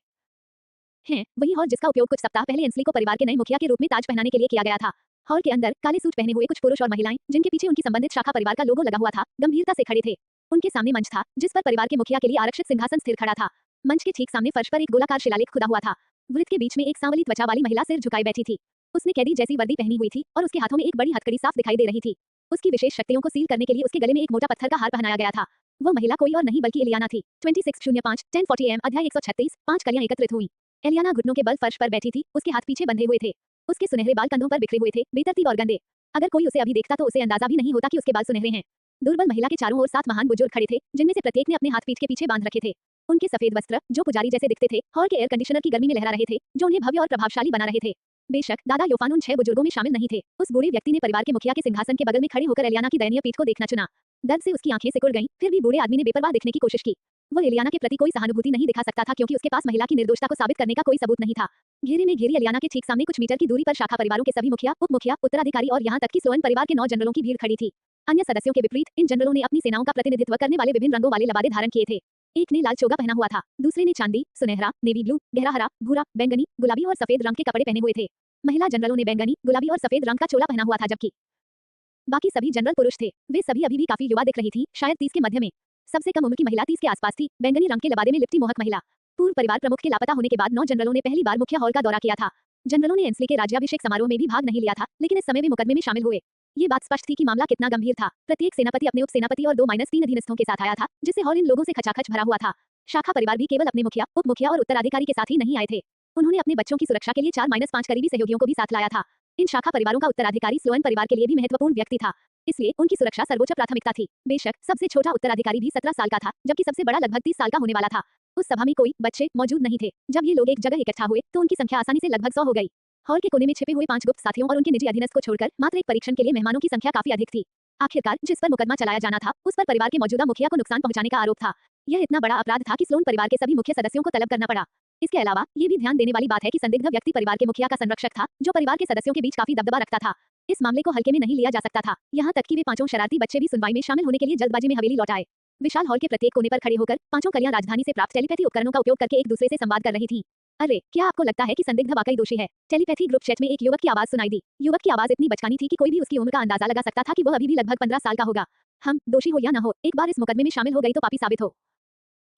हैं। वही हॉल जिसका उपयोग कुछ सप्ताह पहले एंस्ली को परिवार के नए मुखिया के रूप में ताज पहनाने के लिए किया गया था। हॉल के अंदर काले सूट पहने हुए कुछ पुरुष और महिलाएं, जिनके पीछे उनकी संबंधित शाखा परिवार का लोगो लगा हुआ था, गंभीरता से खड़े थे। उनके सामने मंच था, जिस पर परिवार के मुखिया के लिए आरक्षित सिंहासन स्थिर खड़ा था। मंच के ठीक सामने फर्श पर एक गोलाकार शिलालेख खुदा हुआ था। वृत्त के बीच में एक सांवली त्वचा वाली महिला सिर झुकाए बैठी थी। उसने कैदी जैसी वर्दी पहनी हुई थी और उसके हाथों में एक बड़ी हथकड़ी साफ दिखाई दे रही थी। उसकी विशेष शक्तियों को सील करने के लिए उसके गले में एक मोटा पत्थर का हार पहनाया गया था। वो महिला कोई और नहीं बल्कि एलियाना थी। 26:05 10:40 AM अध्याय 136 5 कलियां एकत्रित हुई। एलियाना घुटनों के बल फर्श पर बैठी थी, उसके हाथ पीछे बंधे हुए थे। उसके सुनहरे बाल कंधों पर बिखरे हुए थे, बेतरतीब और गंदे। अगर कोई उसे अभी देखता तो उसे अंदाजा भी नहीं होता कि उसके बाल सुनहरे हैं। दुर्बल महिला के चारों ओर 7 महान बुजुर्ग खड़े थे, जिनमें से प्रत्येक ने अपने हाथ पीठ के पीछे बांध रखे थे। उनके सफेद वस्त्र, जो पुजारी जैसे दिखते थे, हॉल के एयर कंडीशनर की गर्मी में लहरा रहे थे, जो उन्हें भव्य और प्रभावशाली बना रहे थे। बेशक दादा योफान उन 6 बुजुर्गों में शामिल नहीं थे। उस बूढ़े व्यक्ति ने परिवार के मुखिया के सिंहासन के बगल में खड़े होकर एलियाना की दयनीय पीठ को देखना चुना। दर्द से उसकी आंखें सिकुड़ गईं, फिर भी बूढ़े आदमी ने बेपरवाह दिखने की कोशिश की। वो इलियाना के प्रति कोई सहानुभूति नहीं दिखा सकता था क्योंकि उसके पास महिला की निर्दोषता को साबित करने का कोई सबूत नहीं था। घेरे में घिरी इलियाना के ठीक सामने कुछ मीटर की दूरी पर शाखा परिवारों के सभी मुखिया, उप मुखिया, उत्तराधिकारी और यहाँ तक कि स्लोएन परिवार के 9 जनरलों की भीड़ खड़ी थी। अन्य सदस्यों के विपरीत इन जनरलों ने अपनी सेनाओं का प्रतिनिधित्व करने वाले विभिन्न रंगों वाले लबादे धारण किए थे। एक ने लाल चोगा पहना हुआ था, दूसरे ने चांदी, सुनहरा, नेवी ब्लू, गहरा हरा, भूरा, बैंगनी, गुलाबी और सफेद रंग के कपड़े पहने हुए थे। महिला जनरलों ने बैंगनी, गुलाबी और सफेद रंग का चोला पहना हुआ था जबकि बाकी सभी जनरल पुरुष थे। वे सभी अभी भी काफी युवा दिख रही थी, शायद 30 के मध्य में। सबसे कम उम्र की महिला 30 के आसपास थी, बैंगनी रंग के लबादे में लिपटी मोहक महिला। पूर्व परिवार प्रमुख के लापता होने के बाद 9 जनरलों ने पहली बार मुख्य हॉल का दौरा किया था। जनरलों ने एंस्ली के राज्याभिषेक समारोह में भी भाग नहीं लिया था, लेकिन इस समय वे मुकदमे में शामिल हुए। ये बात स्पष्ट थी कि मामला कितना गंभीर था। प्रत्येक सेनापति अपने उपसेनापति और 2-3 अधीनस्थों के साथ आया था, जिससे हॉल इन लोगों से खचाखच भरा हुआ था। शाखा परिवार भी केवल अपने मुखिया, उप मुखिया और उत्तराधिकारी के साथ ही नहीं आए थे। उन्होंने अपने बच्चों की सुरक्षा के लिए 4-5 करीबी सहयोगियों को भी साथ लाया था। इन शाखा परिवारों का उत्तराधिकारी स्लोएन परिवार के लिए भी महत्वपूर्ण व्यक्ति था, इसलिए उनकी सुरक्षा सर्वोच्च प्राथमिकता थी। बेशक सबसे छोटा उत्तराधिकारी भी 17 साल का था, जबकि सबसे बड़ा लगभग 30 साल का होने वाला था। उस सभा में कोई बच्चे मौजूद नहीं थे। जब ये लोग एक जगह इकट्ठा हुए तो उनकी संख्या आसानी से लगभग 100 हो गई। हॉल के कोने में छिपे हुए 5 गुप्त साथियों और उनके निजी अधीनस्थ को छोड़कर मात्र एक परीक्षण के लिए मेहमानों की संख्या काफी अधिक थी। आखिरकार जिस पर मुकदमा चलाया जाना था, उस पर परिवार के मौजूदा मुखिया को नुकसान पहुंचाने का आरोप था। यह इतना बड़ा अपराध था कि स्लोन परिवार के सभी मुख्य सदस्यों को तलब करना पड़ा। इसके अलावा ये भी ध्यान देने वाली बात है कि संदिग्ध व्यक्ति परिवार के मुखिया का संरक्षक था, जो परिवार के सदस्यों के बीच काफी दबदबा रखता था। इस मामले को हल्के में नहीं लिया जा सकता था, यहाँ तक कि वे 5 शरारती बच्चे भी सुनवाई में शामिल होने के लिए जल्दबाजी में हवेली लौट आए। विशाल हॉल के प्रत्येक कोने पर खड़े होकर 5 कलियां राजधानी से प्राप्त टेलीपैथी उपकरणों का उपयोग करके एक दूसरे से संवाद कर रही थीं। अरे, क्या आपको लगता है कि संदिग्ध वाकई दोषी है? टेलीपैथी ग्रुप चैट में एक युवक की आवाज सुनाई दी। युवक की आवाज इतनी बचकानी थी कि कोई भी उसकी उम्र का अंदाजा लगा सकता था कि वह अभी भी लगभग 15 साल का होगा। हम दोषी हो या न हो, एक बार इस मुकदमे में शामिल हो गई तो पापी साबित हो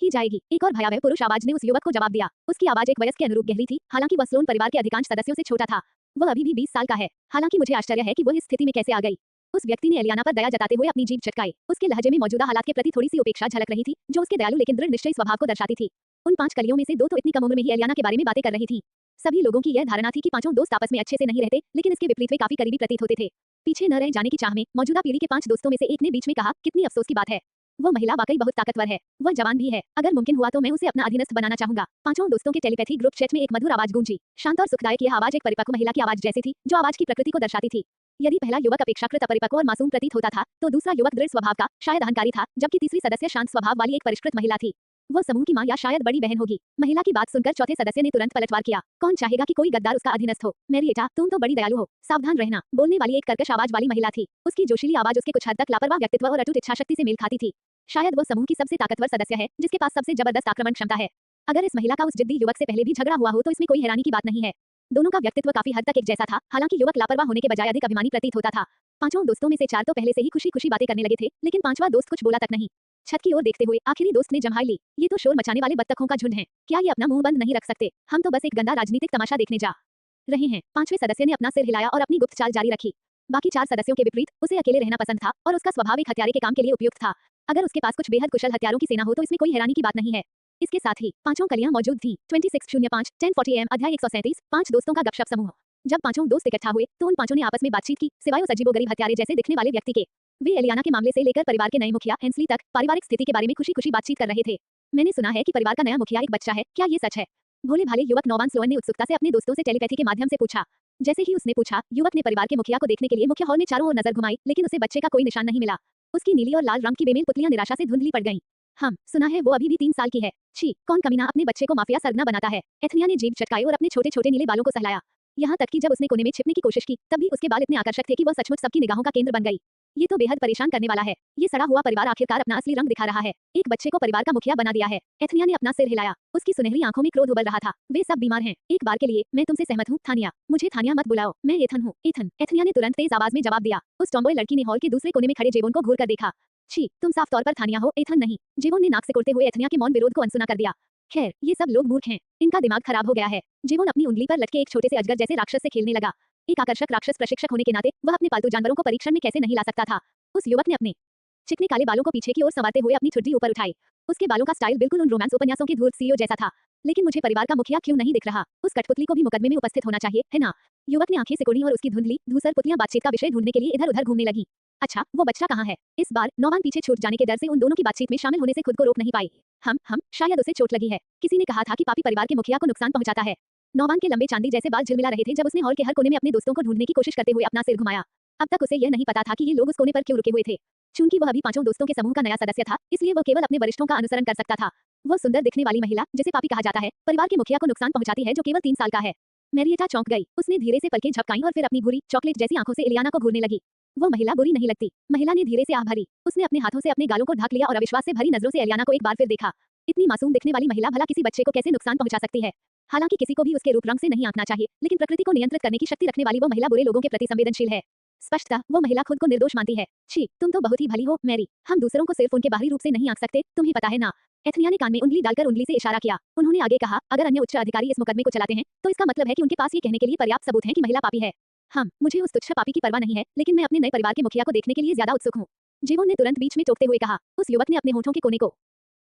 ही जाएगी। एक और भयावह पुरुष आवाज ने उस युवक को जवाब दिया। उसकी आवाज एक वयस्क के अनुरूप गहरी थी, हालांकि वह स्लोन परिवार के अधिकांश सदस्यों से छोटा था। वह अभी भी 20 साल का है। हालांकि मुझे आश्चर्य है कि वह इस स्थिति में कैसे आ गई। उस व्यक्ति ने एलियाना पर दया जताते हुए अपनी जीभ चटकाई। उसके लहजे में मौजूदा हालात के प्रति थोड़ी सी उपेक्षा झलक रही थी, जो उसके दयालु लेकिन दृढ़ निश्चयी स्वभाव को दर्शाती थी। उन 5 कलियों में से 2 तो इतनी कम उम्र में ही एलियाना के बारे में बातें कर रही थी। सभी लोगों की यह धारणा थी कि 5 दोस्त आपस में अच्छे से नहीं रहते, लेकिन इसके विपरीत वे काफी करीबी प्रतीत होते थे। पीछे न रह जाने की चाह में मौजूदा पीढ़ी के 5 दोस्तों में से एक ने बीच में कहा, कितनी अफसोस की बात है। वो महिला वाकई बहुत ताकतवर है। वह जवान भी है। अगर मुमकिन हुआ तो मैं उसे अपना अधीनस्थ बनाना चाहूंगा। 5 दोस्तों के टेलीपैथी ग्रुप चैट में एक मधुर आवाज गूंजी। शांत और सुखदायक यह आवाज एक परिपक्व महिला की आवाज जैसी थी, जो आवाज की प्रकृति को दर्शाती थी। यदि पहला युवक अपेक्षाकृत अपरिपक्व और मासूम प्रतीत होता था, तो दूसरा युवक दृढ़ स्वभाव का, शायद अहंकारी था, जबकि तीसरी सदस्य शांत स्वभाव वाली एक परिष्कृत महिला थी। वो समूह की मां या शायद बड़ी बहन होगी। महिला की बात सुनकर चौथे सदस्य ने तुरंत पलटवार किया। कौन चाहेगा कि कोई गद्दार उसका अधीनस्थ हो? मैरिएटा, तुम तो बड़ी दयालु हो, सावधान रहना। बोलने वाली एक कर्कश आवाज वाली महिला थी। उसकी जोशीली आवाज उसके कुछ हद तक लापरवाह व्यक्तित्व और अटूट इच्छाशक्ति से मेल खाती थी। शायद वो समूह की सबसे ताकतवर सदस्य है, जिसके पास सबसे जबरदस्त आक्रमण क्षमता है। अगर इस महिला का उस जिद्दी युवक से पहले भी झगड़ा हुआ हो तो इसमें कोई हैरानी की बात नहीं है। दोनों का व्यक्तित्व काफी हद तक एक जैसा था, हालांकि युवक लापरवाह होने के बजाय अधिक अभिमानी प्रतीत होता था। 5 दोस्तों में से 4 तो पहले से ही खुशी-खुशी बातें करने लगे थे, लेकिन 5वां दोस्त कुछ बोला तक नहीं। छत की ओर देखते हुए आखिरी दोस्त ने जम्हाई ली। ये तो शोर मचाने वाले बत्तखों का झुंड है। क्या ये अपना मुंह बंद नहीं रख सकते? हम तो बस एक गंदा राजनीतिक तमाशा देखने जा रहे हैं। 5वें सदस्य ने अपना सिर हिलाया और अपनी गुप्त चाल जारी रखी। बाकी 4 सदस्यों के विपरीत उसे अकेले रहना पसंद था और उसका स्वभाव एक हत्यारे के काम के लिए उपयुक्त था। अगर उसके पास कुछ बेहद कुशल हथियारों की सेना हो तो इसमें कोई हैरानी की बात नहीं है। इसके साथ ही 5 कलियां मौजूद थीं। 2605 1040 AM अध्याय 137 5 दोस्तों का गपशप समूह। जब 5 दोस्त इकट्ठा हुए तो उन 5 ने आपस में बातचीत की, सिवाय उस अजीबोगरीब हत्यारे जैसे दिखने वाले व्यक्ति के। वे एलियाना के मामले से लेकर परिवार के नए मुखिया एंस्ली तक पारिवारिक स्थिति के बारे में खुशी-खुशी बातचीत कर रहे थे। मैंने सुना है कि परिवार का नया मुखिया एक बच्चा है, क्या ये सच है? भोले भाले युवक नौवान स्लोएन ने उत्सुकता से अपने दोस्तों से टेलीपैथी के माध्यम से पूछा। जैसे ही उसने पूछा, युवक ने परिवार के मुखिया को देखने के लिए मुख्य हॉल में चारों ओर नजर घुमाई, लेकिन उसे बच्चे का कोई निशान नहीं मिला। उसकी नीली और लाल रंग की बेमेल पुतलियां निराशा से धुंधली पड़ गईं। हम सुना है वो अभी भी 3 साल की है। छी, कौन कमीना अपने बच्चे को माफिया सरगना बनाता है? एथनिया ने जीभ चटकाई और अपने छोटे-छोटे नीले बालों को सहलाया। यहाँ तक कि जब उसने कोने में छिपने की कोशिश की, तब भी उसके बाल इतने आकर्षक थे कि वह सचमुच सबकी निगाहों का केंद्र बन गई। ये तो बेहद परेशान करने वाला है। ये सड़ा हुआ परिवार आखिरकार अपना असली रंग दिखा रहा है। एक बच्चे को परिवार का मुखिया बना दिया है। एथनिया ने अपना सिर हिलाया। उसकी सुनहरी आंखों में क्रोध उबल रहा था। वे सब बीमार हैं। एक बार के लिए मैं तुमसे सहमत हूँ, थानिया। मुझे थानिया मत बुलाओ, मैं एथन हूँ। एथन, एथनिया ने तुरंत तेज आवाज में जवाब दिया। उस टॉम्बॉय लड़की ने हॉल के दूसरे कोने में खड़े जेवोन को घूर कर देखा। छी, तुम साफ तौर पर थानिया हो, एथन नहीं। जेवोन ने नाक सिकुड़ते हुए एथनिया के मौन विरोध को अनसुना कर दिया। खैर, ये सब लोग मूर्ख हैं। इनका दिमाग खराब हो गया है। जेवोन अपनी उंगली पर लटके एक छोटे से अजगर जैसे राक्षस से खेलने लगा। एक आकर्षक राक्षस प्रशिक्षक होने के नाते वह अपने पालतू जानवरों को परीक्षण में कैसे नहीं ला सकता था। उस युवक ने अपने चिकने काले बालों को पीछे की ओर संवारते हुए अपनी ठुड्डी ऊपर उठाई। उसके बालों का स्टाइल बिल्कुल उन रोमांस उपन्यासों के धूर्त सीईओ जैसा था। लेकिन मुझे परिवार का मुखिया क्यों नहीं दिख रहा? उस कठपुतली को भी मुकदमे में उपस्थित होना चाहिए, है ना? युवक ने आंखें सिकोड़ी और उसकी धुंधली धूसर पुतलियां बातचीत का विषय ढूंढने के लिए इधर-उधर घूमने लगी। अच्छा, वो बच्चा कहाँ है? इस बार नौवान पीछे छूट जाने के डर से उन दोनों की बातचीत में शामिल होने से खुद को रोक नहीं पाई। हम शायद उसे चोट लगी है। किसी ने कहा था कि पापी परिवार के मुखिया को नुकसान पहुंचाता है। नौवान के लंबे चांदी जैसे बाल झिलमिला रहे थे जब उसने हॉल के हर कोने में अपने दोस्तों को ढूंढने की कोशिश करते हुए अपना सिर घुमाया। अब तक उसे यह नहीं पता था कि ये लोग उस कोने पर क्यों रुके हुए थे। चूंकि वह अभी 5 दोस्तों के समूह का नया सदस्य था, इसलिए वह केवल अपने वरिष्ठों का अनुसरण कर सकता था। वो सुंदर दिखने वाली महिला, जिसे पापी कहा जाता है, परिवार के मुखिया को नुकसान पहुंचाती है, जो केवल 3 साल का है। मैरिएटा चौंक गई। उसने धीरे से पलकें झपकाईं और फिर अपनी भूरी, चॉकलेट जैसी आंखों से इलियाना को घूरने लगी। वो महिला बुरी नहीं लगती। महिला ने धीरे से आह भरी। उसने अपने हाथों से अपने गालों को ढक लिया और अविश्वास से भरी नजरों से इलियाना को एक बार फिर देखा। इतनी मासूम दिखने वाली महिला भला किसी बच्चे को कैसे नुकसान पहुंचा सकती है? हालांकि किसी को भी उसके रूप रंग से नहीं आंकना चाहिए, लेकिन प्रकृति को नियंत्रित करने की शक्ति रखने वाली वो महिला बुरे लोगों के प्रति संवेदनशील है। स्पष्टतः वो महिला खुद को निर्दोष मानती है। छी, तुम तो बहुत ही भली हो, मैरी। हम दूसरों को सिर्फ उनके बाहरी रूप से नहीं आंक सकते, तुम्हें पता है ना? एथनिया ने कान में उंगली डालकर उंगली से इशारा किया। उन्होंने आगे कहा, अगर अन्य उच्च अधिकारी इस मुकदमे को चलाते हैं, तो इसका मतलब है कि उनके पास ये कहने के लिए पर्याप्त सबूत हैं कि महिला पापी है। मुझे उस तुच्छ पापी की परवाह नहीं है, लेकिन मैं अपने नए परिवार के मुखिया को देखने के लिए ज्यादा उत्सुक हूँ। जीवन ने तुरंत बीच में टोकते हुए कहा। उस युवक ने अपने होठों के कोने को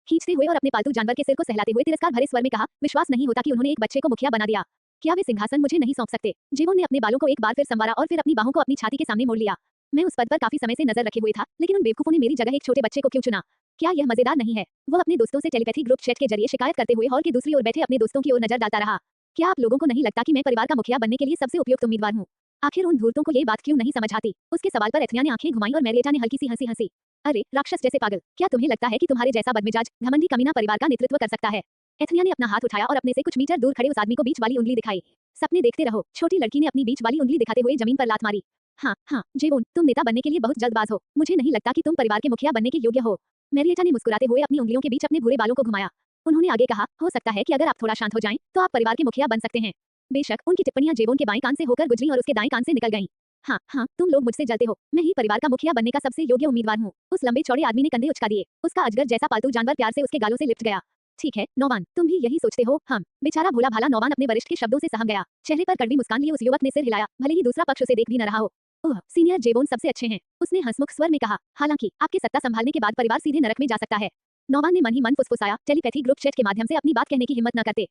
खींचते हुए और अपने पालतू जानवर के सिर को सहलाते हुए तिरस्कार भरे स्वर में कहा, विश्वास नहीं होता कि उन्होंने एक बच्चे को मुखिया बना दिया। क्या वे सिंहासन मुझे नहीं सौंप सकते? जीवन ने अपने बालों को एक बार फिर संवारा और फिर अपनी बाहों को अपनी छाती के सामने मोड़ लिया। मैं उस पद पर काफी समय से नजर रखे हुए था, लेकिन उन बेवकूफों ने मेरी जगह एक छोटे बच्चे को क्यों चुना? क्या यह मजेदार नहीं है? वो अपने दोस्तों से टेलीपैथी ग्रुप चैट के जरिए शिकायत करते हुए हॉल की दूसरी ओर बैठे अपने दोस्तों की ओर नजर डालता रहा। क्या आप लोगों को नहीं लगता कि मैं परिवार का मुखिया बनने के लिए सबसे उपयुक्त उम्मीदवार हूँ? आखिर उन धूर्तों को ये बात क्यों नहीं समझ आती? उसके सवाल पर एथनिया ने आंखें घुमाई और मैरिएटा ने हल्की सी हंसी हंसी। अरे राक्षस जैसे पागल, क्या तुम्हें लगता है कि तुम्हारे जैसा बदमिजाज, घमंडी कमीना परिवार का नेतृत्व कर सकता है? एथनिया ने अपना हाथ उठाया और अपने से कुछ मीटर दूर खड़े उस आदमी को बीच वाली उंगली दिखाई। सपने देखते रहो। छोटी लड़की ने अपनी बीच वाली उंगली दिखाते हुए जमीन पर लात मारी। हाँ, जेवोन, तुम नेता बनने के लिए बहुत जल्दबाज हो। मुझे नहीं लगता कि तुम परिवार के मुखिया बनने के योग्य हो। मैरिएटा ने मुस्कुराते हुए अपनी उंगलियों के बीच अपने भूरे बालों को घुमाया। उन्होंने आगे कहा, हो सकता है कि अगर आप थोड़ा शांत हो जाएं, तो आप परिवार के मुखिया बन सकते हैं। बेशक, उनकी टिप्पणियां जेवोन के बाएं कान से होकर गुजरी और उसके दाएं कान से निकल गईं। हाँ, तुम लोग मुझसे जलते हो। मैं ही परिवार का मुखिया बनने का सबसे योग्य उम्मीदवार हूँ। उस लंबे चौड़े आदमी ने कंधे उचका दिए। उसका अजगर जैसा पालतू जानवर प्यार से उसके गालों से लिपट गया। ठीक है, नौवान, तुम भी यही सोचते हो? बेचारा भोला भाला नौवान अपने वरिष्ठ के शब्दों से सहम गया। चेहरे पर कड़वी मुस्कान लिए उस युवक ने सिर हिलाया, भले ही दूसरा पक्ष उसे देख भी न रहा हो। ओह, सीनियर जेवोन सबसे अच्छे हैं, उसने हंसमुख स्वर में कहा। हालांकि आपके सत्ता संभालने के बाद परिवार सीधे नरक में जा सकता है। नौवान ने मन ही मन फुसफुसाया, टेलीपैथी ग्रुप चैट के माध्यम से अपनी बात कहने की हिम्मत न करते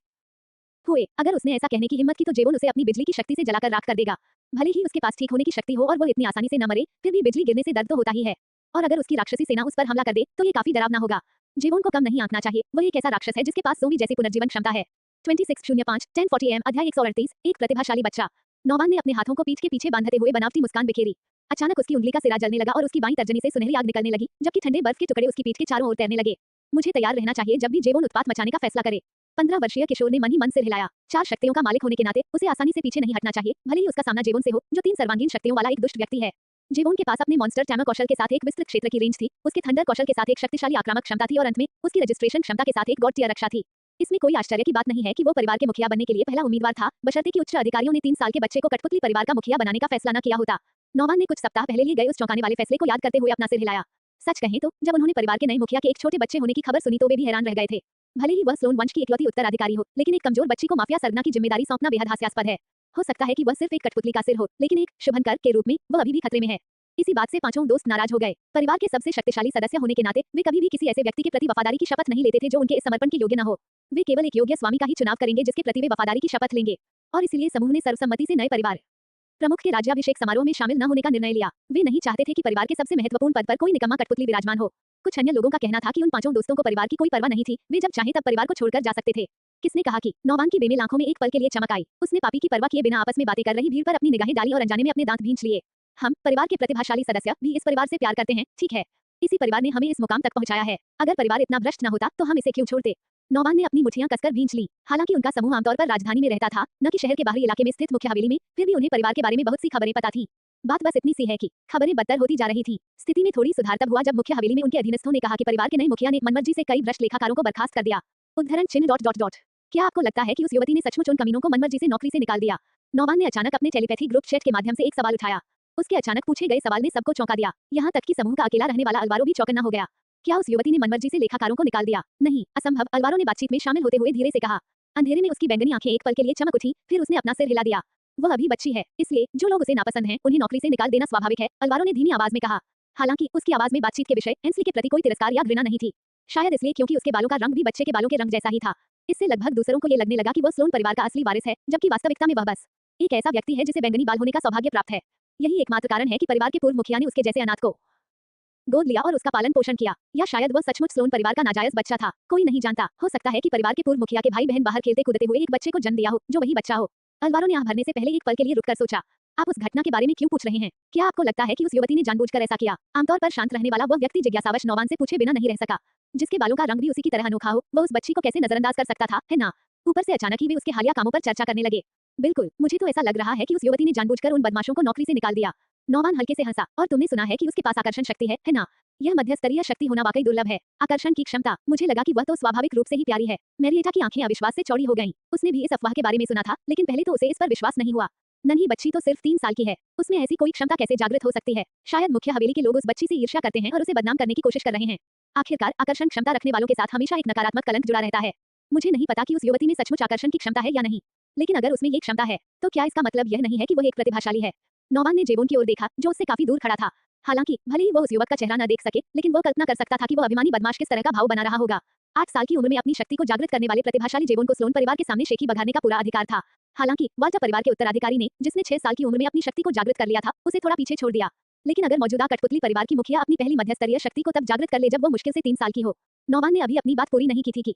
हुए, अगर उसने ऐसा कहने की हिम्मत की तो जेवोन उसे अपनी बिजली की शक्ति से जलाकर राख कर देगा। भले ही उसके पास ठीक होने की शक्ति हो और वो इतनी आसानी से न मरे, फिर भी बिजली गिरने से दर्द तो होता ही है। और अगर उसकी राक्षसी सेना उस पर हमला कर दे, तो ये काफी डरावना होगा। जेवोन को कम नहीं आंकना चाहिए, वो एक ऐसा राक्षस है जिसके पास ज़ोंबी जैसी पुनर्जीवन क्षमता है। 2605 1040 AM अध्याय 138 एक प्रतिभाशाली बच्चा। नौवान ने अपने हाथों को पीठ के पीछे बांधते हुए बनावटी मुस्कान बिखेरी। अचानक उसकी उंगली का सिरा जलने लगा और उसकी बाईं तर्जनी से सुनहरी आग निकलने लगी, जबकि ठंडे बर्फ के टुकड़े उसकी पीठ के चारों ओर तैरने लगे। मुझे तैयार रहना चाहिए जब भी जेवोन उत्पात मचाने का फैसला करे। 15 वर्षीय किशोर ने मन ही मन सिर हिलाया। 4 शक्तियों का मालिक होने के नाते उसे आसानी से पीछे नहीं हटना चाहिए, भले ही उसका सामना जेवोन से हो, जो 3 सर्वांगीण शक्तियों वाला एक दुष्ट व्यक्ति है। जेवोन के पास अपने मॉन्स्टर टैमर कौशल के साथ एक विस्तृत क्षेत्र की रेंज थी, उसके थंडर कौशल के साथ एक शक्तिशाली आक्रामक क्षमता थी और अंत में उसकी रजिस्ट्रेशन क्षमता के साथ एक गॉड टियर रक्षा थी। इसमें कोई आश्चर्य की बात नहीं है कि वो परिवार के मुखिया बनने के लिए पहला उम्मीदवार था, बशर्ते कि उच्च अधिकारियों ने 3 साल के बच्चे को कठपुतली परिवार का मुखिया बनाने का फैसला न किया होता। नौवान ने कुछ सप्ताह पहले लिए गए उस चौंकाने वाले फैसले को याद करते हुए अपना सिर हिलाया। सच कहें तो जब उन्होंने परिवार के नए मुखिया के एक छोटे बच्चे होने की खबर सुनी तो वे भी हैरान रह गए थे। भले ही वह स्लोन वंश की इकलौती उत्तराधिकारी हो, लेकिन एक कमजोर बच्ची को माफिया सरगना की जिम्मेदारी सौंपना बेहद हास्यास्पद है। हो सकता है कि वह सिर्फ एक कठपुतली का सिर हो, लेकिन एक शुभंकर के रूप में वह अभी भी खतरे में है। इसी बात से पांचों दोस्त नाराज हो गए। परिवार के सबसे शक्तिशाली सदस्य होने के नाते वे कभी भी किसी ऐसे व्यक्ति के प्रति वफादारी की शपथ नहीं लेते थे जो उनके इस समर्पण के योग्य न हो। वे केवल एक योग्य स्वामी का ही चुनाव करेंगे जिसके प्रति वे वफादारी की शपथ लेंगे। और इसलिए समूह ने सर्वसम्मति से नए परिवार प्रमुख के राज्याभिषेक समारोह में शामिल न होने का निर्णय लिया। वे नहीं चाहते थे कि परिवार के सबसे महत्वपूर्ण पद पर कोई निकम्मा कठपुतली विराजमान हो। कुछ अन्य लोगों का कहना था कि उन पांचों दोस्तों को परिवार की कोई परवाह नहीं थी, वे जब चाहे तब परिवार को छोड़कर जा सकते थे। किसने कहा कि नौवान की बेमेल आंखों में एक पल के लिए चमक आई। उसने पापी की परवाह किए बिना आपस में बातें कर रही भीड़ पर अपनी निगाहें डाली और अनजाने में अपने दांत भींच लिए। हम परिवार के प्रतिभाशाली सदस्य भी इस परिवार से प्यार करते हैं, ठीक है। इसी परिवार ने हमें इस मुकाम तक पहुंचाया है। अगर परिवार इतना भ्रष्ट न होता तो हम इसे क्यों छोड़ते? नौवान ने अपनी मुठ्ठियां कसकर भींच ली। हालांकि उनका समूह आमतौर पर राजधानी में रहता था, न कि शहर के बाहरी इलाके में स्थित मुख्य हवेली में, फिर भी उन्हें परिवार के बारे में बहुत सी खबरें पता थी। बात बस इतनी सी है कि खबरें बदतर होती जा रही थी। स्थिति में थोड़ी सुधार तब हुआ जब मुख्य हवेली में उनके अधीनस्थों ने कहा कि परिवार के नए मुखिया ने मनमर्जी जी से कई भ्रष्ट लेखाकारों को बर्खास्त कर दिया। उद्धरण चिन्ह ... क्या आपको लगता है कि उस युवती ने सचमुच उन कमीनों को मनमर्जी से नौकरी से निकाल दिया? नौवान ने अचानक अपने टेलीपैथी ग्रुप चैट के माध्यम से एक सवाल उठाया। उसके अचानक पूछे गए सवाल ने सबको चौंका दिया। यहाँ तक कि समूह का अकेला रहने वाला अलवारो भी चौकन्ना हो गया। क्या उस युवती ने मनमर्जी से लेखाकारों को निकाल दिया? नहीं, असंभव, अलवारो ने बातचीत में शामिल होते हुए धीरे से कहा। अंधेरे में उसकी बैंगनी आंखें एक पल के लिए चमक उठी, फिर उसने अपना सिर हिला दिया। वह अभी बच्ची है, इसलिए जो लोग उसे नापसंद हैं, उन्हें नौकरी से निकाल देना स्वाभाविक है, अलवारो ने धीमी आवाज में कहा। हालांकि उसकी आवाज में बातचीत के विषय एंस्ली के प्रति कोई तिरस्कार या घृणा नहीं थी। शायद इसलिए क्योंकि उसके बालों का रंग भी बच्चे के बालों के रंग जैसा ही था। इससे लगभग दूसरों को ये लगने लगा कि वह स्लोन परिवार का असली वारिस है, जबकि वास्तविकता में वह बस एक ऐसा व्यक्ति है जिसे बैंगनी बाल होने का सौभाग्य प्राप्त है। यही एकमात्र कारण है कि परिवार के पूर्व मुखिया ने उसके जैसे अनाथ को गोद लिया और उसका पालन पोषण किया। या शायद वह सचमुच स्लोन परिवार का नाजायज बच्चा था, कोई नहीं जानता। हो सकता है कि परिवार के पूर्व मुखिया के भाई बहन बाहर खेलते कूदते हुए एक बच्चे को जन्म दिया हो, जो वही बच्चा हो। अलवारो ने आह भरने से पहले एक पल के लिए रुककर सोचा। आप उस घटना के बारे में क्यों पूछ रहे हैं? क्या आपको लगता है कि उस युवती ने जानबूझकर ऐसा किया? आमतौर पर शांत रहने वाला वह व्यक्ति जिज्ञासावश नौवान से पूछे बिना नहीं रह सका। जिसके बालों का रंग भी उसी की तरह अनोखा हो, वह उस बच्ची को कैसे नजरअंदाज कर सकता था, है ना? ऊपर से अचानक ही वे उसके हालिया कामों पर चर्चा करने लगे। बिल्कुल, मुझे तो ऐसा लग रहा है कि उस युवती ने जानबूझकर उन बदमाशों को नौकरी से निकाल दिया। नौवान हल्के से हंसा। और तुमने सुना है कि उसके पास आकर्षण शक्ति है ना? यह मध्यस्तरीय शक्ति होना वाकई दुर्लभ है। आकर्षण की क्षमता, मुझे लगा कि वह तो स्वाभाविक रूप से ही प्यारी है। मैरिएटा की आंखें अविश्वास से चौड़ी हो गईं। उसने भी इस अफवाह के बारे में सुना था, लेकिन पहले तो उसे इस पर विश्वास नहीं हुआ। नन्ही बच्ची तो सिर्फ 3 साल की है, उसमें ऐसी कोई क्षमता कैसे जागृत हो सकती है? शायद मुख्य हवेली के लोग उस बच्ची से ईर्ष्या करते हैं और उसे बदनाम करने की कोशिश कर रहे हैं। आखिरकार आकर्षण क्षमता रखने वालों के साथ हमेशा एक नकारात्मक कलंक जुड़ा रहता है। मुझे नहीं पता कि उस युवती में सचमुच आकर्षण की क्षमता है या नहीं, लेकिन अगर उसमें ये क्षमता है, तो क्या इसका मतलब यह नहीं है कि वह एक प्रतिभाशाली है? नौवान ने जेवोन की ओर देखा, जो उससे काफी दूर खड़ा था। हालांकि भले ही वह उस युवक का चेहरा न देख सके, लेकिन वह कल्पना कर सकता था कि वह अभिमानी बदमाश किस तरह का भाव बना रहा होगा। 8 साल की उम्र में अपनी शक्ति को जागृत करने वाले प्रतिभाशाली जेवोन को स्लोन परिवार के सामने शेखी बघारने का पूरा अधिकार था। हालांकि वाल्टर परिवार के उत्तराधिकारी ने, जिसने 6 साल की उम्र में अपनी शक्ति को जागृत कर लिया था, उसे थोड़ा पीछे छोड़ दिया। लेकिन अगर मौजूदा कठपुतली परिवार की मुखिया अपनी पहली मध्यस्तरीय शक्ति को तब जागृत कर ले जब वो मुश्किल से 3 साल की हो। नौवान ने अभी अपनी बात पूरी नहीं की थी कि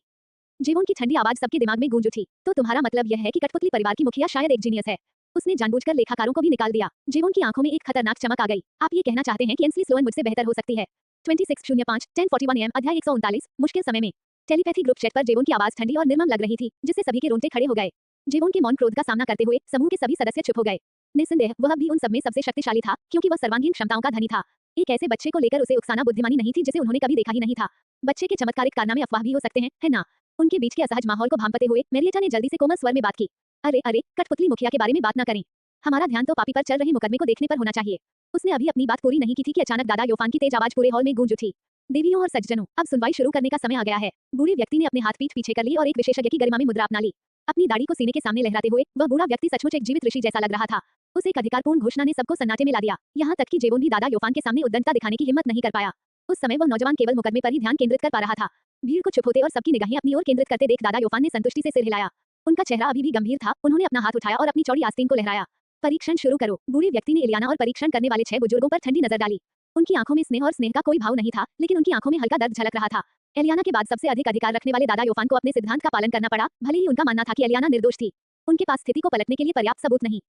जेवोन की ठंडी आवाज सबके दिमाग में गूंज उठी। तो तुम्हारा मतलब यह है कि कठपुतली परिवार की मुखिया शायद एक जीनियस है? उसने जानबूझकर लेखाकारों को भी निकाल दिया। जेवोन की आंखों में एक खतरनाक चमक आ गई। आप ये कहना चाहते हैं कि एंस्ली स्लोन मुझसे बेहतर हो सकती है? 26:05 10:41 AM अध्याय 139 मुश्किल समय में। टेलीपैथी ग्रुप चैट पर जेवोन की आवाज ठंडी और निर्मम लग रही थी, जिससे सभी के रोंगटे खड़े हो गए। जेवोन के मौन क्रोध का सामना करते हुए समूह के सभी सदस्य चुप हो गए। निस्संदेह वह भी उन सब में सबसे शक्तिशाली था, क्योंकि वह सर्वांगीण क्षमताओं का धनी था। एक ऐसे बच्चे को लेकर उसे उकसाना बुद्धिमानी नहीं थी जिसे उन्होंने कभी देखा ही नहीं था। बच्चे के चमत्कारिक कारनामे अफवाह भी हो सकते हैं, है ना? उनके बीच के असहज माहौल को भांपते हुए मैरिएटा ने जल्दी से कोमल स्वर में बात की। अरे अरे, कठपुतली मुखिया के बारे में बात न करें। हमारा ध्यान तो पापी पर चल रहे मुकदमे को देखने पर होना चाहिए। उसने अभी अपनी बात पूरी नहीं की थी कि अचानक दादा योफान की तेज आवाज पूरे हॉल में गूंज उठी। देवियों और सज्जनों, अब सुनवाई शुरू करने का समय आ गया है। बूढ़े व्यक्ति ने अपने हाथ पीठ पीछे कर ली और एक विशेषज्ञ की गरिमा में मुद्रा अपना ली। अपनी दाढ़ी को सीने के सामने लहराते हुए वह बूढ़ा व्यक्ति सचमुच एक जीवित ऋषि जैसा लग रहा था। उस एक अधिकारपूर्ण घोषणा ने सबको सन्नाटे में ला दिया। यहाँ तक कि जेवोन भी दादा योफान के सामने उद्दंडता दिखाने की हिम्मत नहीं कर पाया। उस समय वह नौजवान केवल मुकदमे पर ही ध्यान केंद्रित कर पा रहा था। भीड़ को चुप होते और सबकी निगाहें अपनी ओर केंद्रित करते देख दादा योफान ने संतुष्टि से सिर हिलाया। उनका चेहरा अभी भी गंभीर था। उन्होंने अपना हाथ उठाया और अपनी चौड़ी आस्तीन को लहराया। परीक्षण शुरू करो। बूढ़े व्यक्ति ने इलियाना और परीक्षण करने वाले 6 बुजुर्गों पर ठंडी नजर डाली। उनकी आंखों में स्नेह और स्नेह का कोई भाव नहीं था, लेकिन उनकी आंखों में हल्का दर्द झलक रहा था। एलियाना के बाद सबसे अधिक अधिकार रखने वाले दादा योफान को अपने सिद्धांत का पालन करना पड़ा, भले ही उनका मानना था कि एलियाना निर्दोष थी। उनके पास स्थिति को पलटने के लिए पर्याप्त सबूत नहीं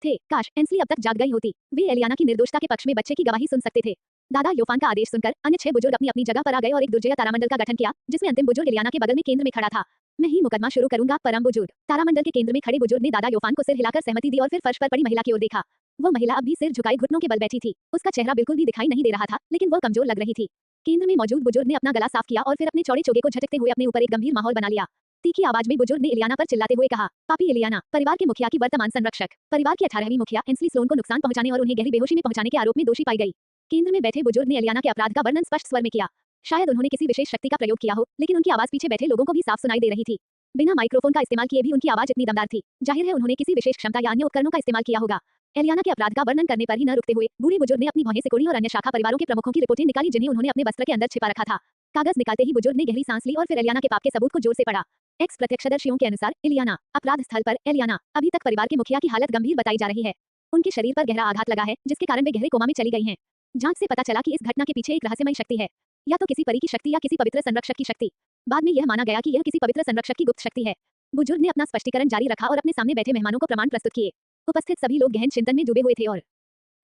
थे। काश एंस्ली अब तक जाग गई होती। वे एलियाना की निर्दोषता के पक्ष में बच्चे की गवाही सुन सकते थे। दादा योफान का आदेश सुनकर अन्य 6 बुजुर्ग अपनी अपनी जगह पर आ गए और एक दुर्जय तारामंडल का गठन किया, जिसमें अंतिम बुजुर्ग एलियाना के बगल में केंद्र में खड़ा था। मैं ही मुकदमा शुरू करूंगा, परम बुजुर्ग। तारामंडल के केंद्र में खड़े बुजुर्ग ने दादा योफान को सिर हिलाकर सहमति दी और फिर फर्श पर पड़ी महिला की ओर देखा। वह महिला अब भी सिर झुकाए घुटनों के बल बैठी थी। उसका चेहरा बिल्कुल भी दिखाई नहीं दे रहा था, लेकिन वह कमजोर लग रही थी। केंद्र में मौजूद बुजुर्ग ने अपना गला साफ किया और फिर अपने चौड़े चोगे को झटकते हुए अपने ऊपर एक गंभीर माहौल बना लिया। तीखी आवाज में बुजुर्ग ने इलियाना पर चिल्लाते हुए कहा, पापी इलियाना, परिवार के मुखिया की वर्तमान संरक्षक, परिवार की 18वीं मुखिया एंस्ली स्लोन को नुकसान पहुंचाने और उन्हें गहरी बेहोशी में पहुंचाने के आरोप में दोषी पाई गई। केंद्र में बैठे बुजुर्ग ने इलियाना के अपराध का वर्णन स्पष्ट स्वर में किया। शायद उन्होंने किसी विशेष शक्ति का प्रयोग किया हो, लेकिन उनकी आवाज पीछे बैठे लोगों को भी साफ सुनाई दे रही थी। बिना माइक्रोफोन का इस्तेमाल किए भी उनकी आवाज इतनी दमदार थी। जाहिर है उन्होंने किसी विशेष क्षमता या अन्य उपकरणों का इस्तेमाल किया होगा। एलियाना के अपराध का वर्णन करने पर ही न रुकते हुए बूढ़े बुजुर्ग ने अपनी भौहें सिकोड़ी और अन्य शाखा परिवारों के प्रमुखों की रिपोर्टें निकाली, जिन्हें उन्होंने अपने वस्त्र के अंदर छिपा रखा था। कागज निकालते ही बुजुर्ग ने गहरी सांस ली और फिर एलियाना के पाप के सबूत को जोर से पढ़ा। एक्स प्रत्यक्षदर्शियों के अनुसार इलियाना, अपराध स्थल पर एलियाना, अभी तक परिवार के मुखिया की हालत गंभीर बताई जा रही है। उनके शरीर पर गहरा आघात लगा है, जिसके कारण वे गहरे कोमा में चली गई हैं। जांच से पता चला कि इस घटना के पीछे एक रहस्यमयी शक्ति है, या तो किसी परी की शक्ति या किसी पवित्र संरक्षक की शक्ति। बाद में यह माना गया कि यह किसी पवित्र संरक्षक की गुप्त शक्ति है। बुजुर्ग ने अपना स्पष्टीकरण जारी रखा और अपने सामने बैठे मेहमानों को प्रमाण प्रस्तुत किए। उपस्थित सभी लोग गहन चिंतन में डूबे हुए थे और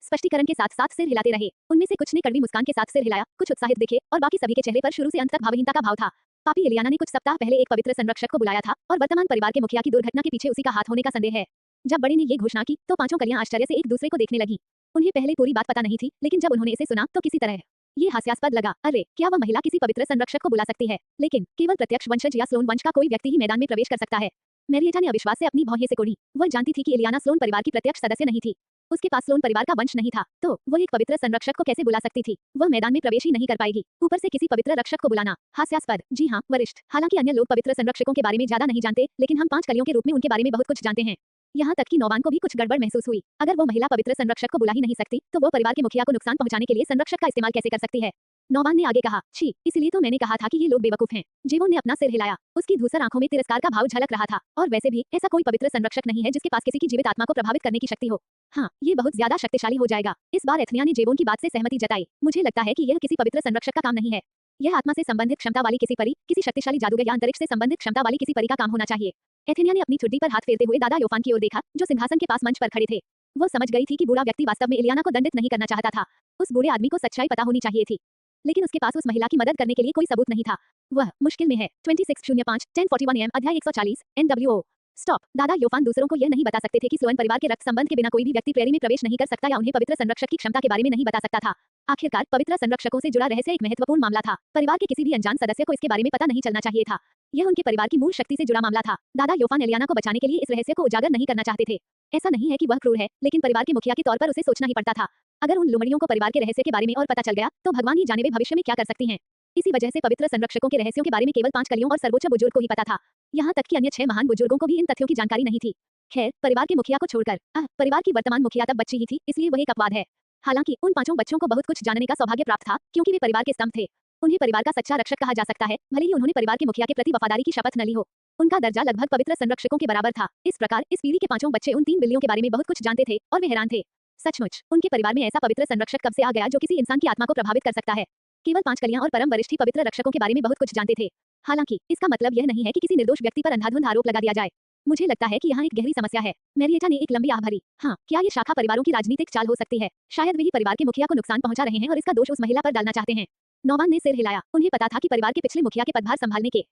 स्पष्टीकरण के साथ साथ सिर हिलाते रहे। उनमें से कुछ ने कड़वी मुस्कान के साथ सिर हिलाया, कुछ उत्साहित दिखे और बाकी सभी के चेहरे पर शुरू से अंत तक भावहीनता का भाव था। पापी इलियाना ने कुछ सप्ताह पहले एक पवित्र संरक्षक को बुलाया था और वर्तमान परिवार के मुखिया की दुर्घटना के पीछे उसी का हाथ होने का संदेह है। जब बड़े ने ये घोषणा की तो पांचों कलियां आश्चर्य से एक दूसरे को देखने लगी। उन्हें पहले पूरी बात पता नहीं थी, लेकिन जब उन्होंने इसे सुना तो किसी तरह ये हास्यास्पद लगा। अरे, क्या वह महिला किसी पवित्र संरक्षक को बुला सकती है? लेकिन केवल प्रत्यक्ष वंशज या स्लोन वंश का कोई व्यक्ति ही मैदान में प्रवेश कर सकता है। मैरिएटा ने अविश्वास से अपनी भौहें सिकोड़ी। वह जानती थी कि इलियाना स्लोन परिवार की प्रत्यक्ष सदस्य नहीं थी। उसके पास स्लोन परिवार का वंश नहीं था, तो वह एक पवित्र संरक्षक को कैसे बुला सकती थी? वह मैदान में प्रवेश ही नहीं कर पाएगी, ऊपर से किसी पवित्र रक्षक को बुलाना। हास्यास्पद। जी हाँ, वरिष्ठ। हालांकि अन्य लोग पवित्र संरक्षकों के बारे में ज्यादा नहीं जानते, लेकिन हम 5 कलियों के रूप में उनके बारे में बहुत कुछ जानते हैं। यहाँ तक कि नौवान को भी कुछ गड़बड़ महसूस हुई। अगर वो महिला पवित्र संरक्षक को बुला ही नहीं सकती, तो वो परिवार के मुखिया को नुकसान पहुंचाने के लिए संरक्षक का इस्तेमाल कैसे कर सकती है? नौवान ने आगे कहा, छी, इसलिए तो मैंने कहा था कि ये लोग बेवकूफ हैं। जेवोन ने अपना सिर हिलाया। उसकी धूसर आंखों में तिरस्कार का भाव झलक रहा था। और वैसे भी ऐसा कोई पवित्र संरक्षक नहीं है जिसके पास किसी की जीवित आत्मा को प्रभावित करने की शक्ति हो। हाँ, ये बहुत ज्यादा शक्तिशाली हो जाएगा। इस बार एथनिया ने जेवोन की बात से सहमति जताई। मुझे लगता है कि यह किसी पवित्र संरक्षक का काम नहीं है। यह आत्मा से संबंधित क्षमता वाली किसी परी, किसी शक्तिशाली जादूगर या अंतरिक्ष से संबंधित क्षमता वाली किसी परी का काम होना चाहिए। एथेनिया ने अपनी ठुड्डी पर हाथ फेरते हुए दादा योफान की ओर देखा, जो सिंहासन के पास मंच पर खड़े थे। वो समझ गई थी कि बूढ़ा व्यक्ति वास्तव में इलियाना को दंडित नहीं करना चाहता था। उस बूढ़े आदमी को सच्चाई पता होनी चाहिए थी। लेकिन उसके पास उस महिला की मदद करने के लिए कोई सबूत नहीं था। वह मुश्किल में है। 2605 1041 AM अध्याय 140 NWO। स्टॉप। दादा योफान दूसरों को यह नहीं बता सकते थे कि स्लोएन परिवार के रक्त संबंध के बिना कोई भी व्यक्ति प्रेरी में प्रवेश नहीं कर सकता या उन्हें पवित्र संरक्षक की क्षमता के बारे में नहीं बता सकता था। आखिरकार पवित्र संरक्षकों से जुड़ा रहस्य एक महत्वपूर्ण मामला था। परिवार के किसी भी अनजान सदस्य को इसके बारे में पता नहीं चलना चाहिए था। यह उनके परिवार की मूल शक्ति से जुड़ा मामला था। दादा योफान एलियाना को बचाने के लिए इस रहस्य को उजागर नहीं करना चाहते थे। ऐसा नहीं है कि वह क्रूर है, लेकिन परिवार के मुखिया के तौर पर उसे सोचना ही पड़ता था। अगर उन लोमड़ियों को परिवार के रहस्य के बारे में और पता चल गया तो भगवान ही जाने वे भविष्य में क्या कर सकती हैं। इसी वजह से पवित्र संरक्षकों के रहस्यों के बारे में केवल 5 कलियों और सर्वोच्च बुजुर्ग को ही पता था। यहाँ तक कि अन्य 6 महान बुजुर्गों को भी इन तथ्यों की जानकारी नहीं थी। खैर, परिवार के मुखिया को छोड़कर परिवार की वर्तमान मुखिया तब बच्ची ही थी, इसलिए वह एक अपवाद है। हालांकि उन 5 बच्चों को बहुत कुछ जानने का सौभाग्य प्राप्त था, क्योंकि वे परिवार के स्तंभ थे। उन्हें परिवार का सच्चा रक्षक कहा जा सकता है, भले ही उन्होंने परिवार के मुखिया के प्रति वफादारी की शपथ न ली हो। उनका दर्जा लगभग पवित्र संरक्षकों के बराबर था। इस प्रकार इस पीढ़ी के 5 बच्चे उन 3 बिल्लियों के बारे में बहुत कुछ जानते थे और वे हैरान थे। सचमुच उनके परिवार में ऐसा पवित्र संरक्षक कब से आ गया जो किसी इंसान की आत्मा को प्रभावित कर सकता है। केवल 5 कलियां और परम वरिष्ठ ही पवित्र रक्षकों के बारे में बहुत कुछ जानते थे। हालांकि इसका मतलब यह नहीं है कि किसी निर्दोष व्यक्ति पर अंधाधुंध आरोप लगा दिया जाए। मुझे लगता है कि यहाँ एक गहरी समस्या है। मैरिएटा ने एक लंबी आह भरी। हाँ, क्या ये शाखा परिवारों की राजनीतिक चाल हो सकती है? शायद वे ही परिवार के मुखिया को नुकसान पहुंचा रहे हैं और इसका दोष उस महिला पर डालना चाहते हैं। नौवान ने सिर हिलाया। उन्हें पता था कि परिवार के पिछले मुखिया के पदभार संभालने के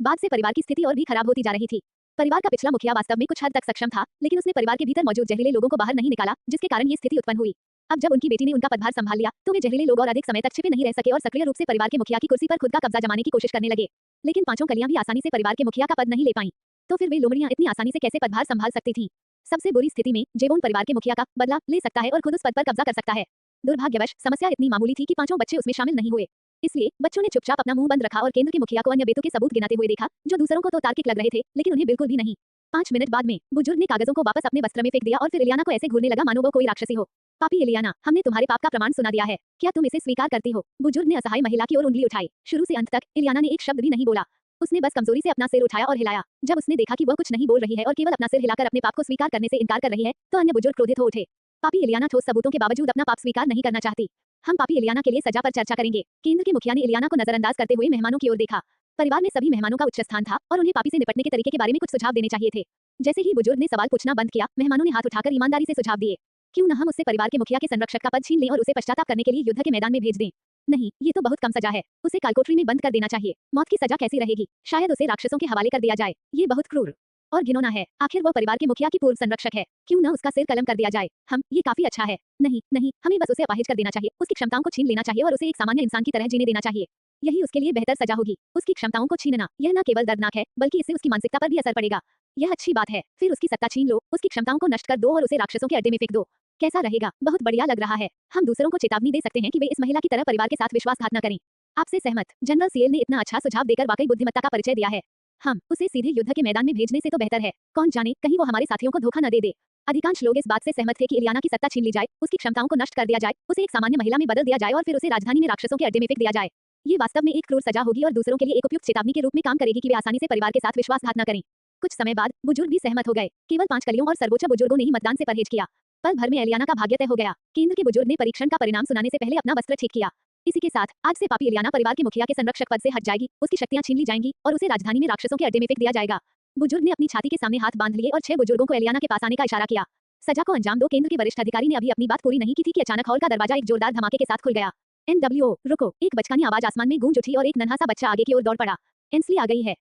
बाद से परिवार की स्थिति और भी खराब होती जा रही थी। परिवार का पिछला मुखिया वास्तव में कुछ हद तक सक्षम था, लेकिन उसने परिवार के भीतर मौजूद जहरीले लोगों को बाहर नहीं निकाला, जिसके कारण ये स्थिति उत्पन्न हुई। अब जब उनकी बेटी ने उनका पदभार संभाल लिया तो वे जहरीले लोग और अधिक समय तक छिपे नहीं रह सके और सक्रिय रूप से परिवार के मुखिया की कुर्सी पर खुद का कब्जा जमाने की कोशिश करने लगे। लेकिन 5 कलियां भी आसानी से परिवार के मुखिया का पद नहीं ले पाईं। तो फिर वे लोमड़ियां इतनी आसानी से कैसे पदभार संभाल सकती थीं? सबसे बुरी स्थिति में जेबोन परिवार के मुखिया का बदला ले सकता है और खुद उस पद पर कब्जा कर सकता है। दुर्भाग्यवश समस्या इतनी मामूली थी कि 5 बच्चे उसमें शामिल नहीं हुए। इसलिए बच्चों ने चुपचाप अपना मुंह बंद रखा और केंद्र के मुखिया को अन्य बेतों के सबूत गिनाते हुए देखा, जो दूसरों को तो तार्किक लग रहे थे, लेकिन उन्हें बिल्कुल भी नहीं। 5 मिनट बाद में बुजुर्ग ने कागजों को वापस अपने वस्त्र में फेंक दिया और फिर इलियाना को ऐसे घूरने लगा मानो वो कोई राक्षसी हो। पापी इलियाना, हमने तुम्हारे पाप का प्रमाण सुना दिया है, क्या तुम इसे स्वीकार करती हो? बुजुर्ग ने असहाय महिला की ओर उंगली उठाई। शुरू से अंत तक इलियाना ने एक शब्द भी नहीं बोला। उसने बस कमजोरी से अपना सिर उठाया और हिलाया। जब उसने देखा कि वह कुछ नहीं बोल रही है और केवल अपना सिर हिलाकर अपने पाप को स्वीकार करने से इनकार कर रही है, तो अन्य बुजुर्ग क्रोधित हो उठे। पापी इलियाना ठोस सबूतों के बावजूद अपना पाप स्वीकार नहीं करना चाहती। हम पापी इलियाना के लिए सजा पर चर्चा करेंगे। केंद्र के मुखिया ने इलियाना को नजरअंदाज करते हुए मेहमानों की ओर देखा। परिवार में सभी मेहमानों का उच्च स्थान था और उन्हें पापी से निपटने के तरीके के बारे में कुछ सुझाव देने चाहिए थे। जैसे ही बुजुर्ग ने सवाल पूछना बंद किया, मेहमानों ने हाथ उठाकर ईमानदारी से सुझाव दिए। क्यों न हम उससे परिवार के मुखिया के संरक्षक का पद छीन लें और उसे पश्चाताप करने के लिए युद्ध के मैदान में भेज दें। नहीं, ये तो बहुत कम सजा है। उसे कालकोठरी में बंद कर देना चाहिए। मौत की सजा कैसी रहेगी? शायद उसे राक्षसों के हवाले कर दिया जाए। ये बहुत क्रूर और घिनौना है। आखिर वो परिवार के मुखिया की पूर्व संरक्षक है। क्यों न उसका सिर कलम कर दिया जाए? ये काफी अच्छा है। नहीं, हमें बस उसे अपाहिज कर देना चाहिए, उसकी क्षमताओं को छीन लेना चाहिए और उसे एक सामान्य इंसान की तरह जीने देना चाहिए। यही उसके लिए बेहतर सजा होगी। उसकी क्षमताओं को छीनना यह न केवल दर्दनाक है, बल्कि इससे उसकी मानसिकता पर भी असर पड़ेगा। यह अच्छी बात है। फिर उसकी सत्ता छीन लो, उसकी क्षमताओं को नष्ट कर दो और उसे राक्षसों के अड्डे में फेंक दो। कैसा रहेगा? बहुत बढ़िया लग रहा है। हम दूसरों को चेतावनी दे सकते हैं कि वे इस महिला की तरह परिवार के साथ विश्वासघात न करें। आपसे सहमत। जनरल सीएल ने इतना अच्छा सुझाव देकर वाकई बुद्धिमत्ता का परिचय दिया है। हम उसे सीधे युद्ध के मैदान में भेजने से तो बेहतर है। कौन जाने कहीं वो हमारे साथियों को धोखा न दे दे। अधिकांश लोग इस बात से सहमत थे कि इलियाना की सत्ता छीन ली जाए, उसकी क्षमताओं को नष्ट कर दिया जाए, उसे एक सामान्य महिला में बदल दिया जाए और फिर उसे राजधानी में राक्षसों के अड्डे में फेंक दिया जाए। ये वास्तव में एक क्रूर सजा होगी और दूसरों के लिए एक उपयुक्त चेतावनी के रूप में काम करेगी कि वे आसानी से परिवार के साथ विश्वासघात न करें। कुछ समय बाद बुजुर्ग भी सहमत हो गए। केवल 5 कलियों और सर्वोच्च बुजुर्गों ने ही मतदान से परहेज किया। पल भर में इलियाना का भाग्य तय हो गया। केंद्र के बुजुर्ग ने परीक्षण का परिणाम सुनाने से पहले अपना वस्त्र ठीक किया। इसी के साथ आज से पापी इलियाना परिवार के मुखिया के संरक्षक पद से हट जाएगी, उसकी शक्तियां छीन ली जाएंगी और उसे राजधानी में राक्षसों के अड्डे में फेंक दिया जाएगा। बुजुर्ग ने अपनी छाती के सामने हाथ बांध लिए और 6 बुजुर्गों को इलियाना के पास आने का इशारा किया। सजा को अंजाम दो। केंद्र के वरिष्ठ अधिकारी ने अभी अपनी बात पूरी नहीं की थी कि अचानक हॉल का दरवाजा एक जोरदार धमाके के साथ खुल गया। NWO रुको। एक बचकानी आवाज आसमान में गूंज उठी और एक नन्हा सा बच्चा आगे की ओर दौड़ पड़ा। एंस्ली आ गई है।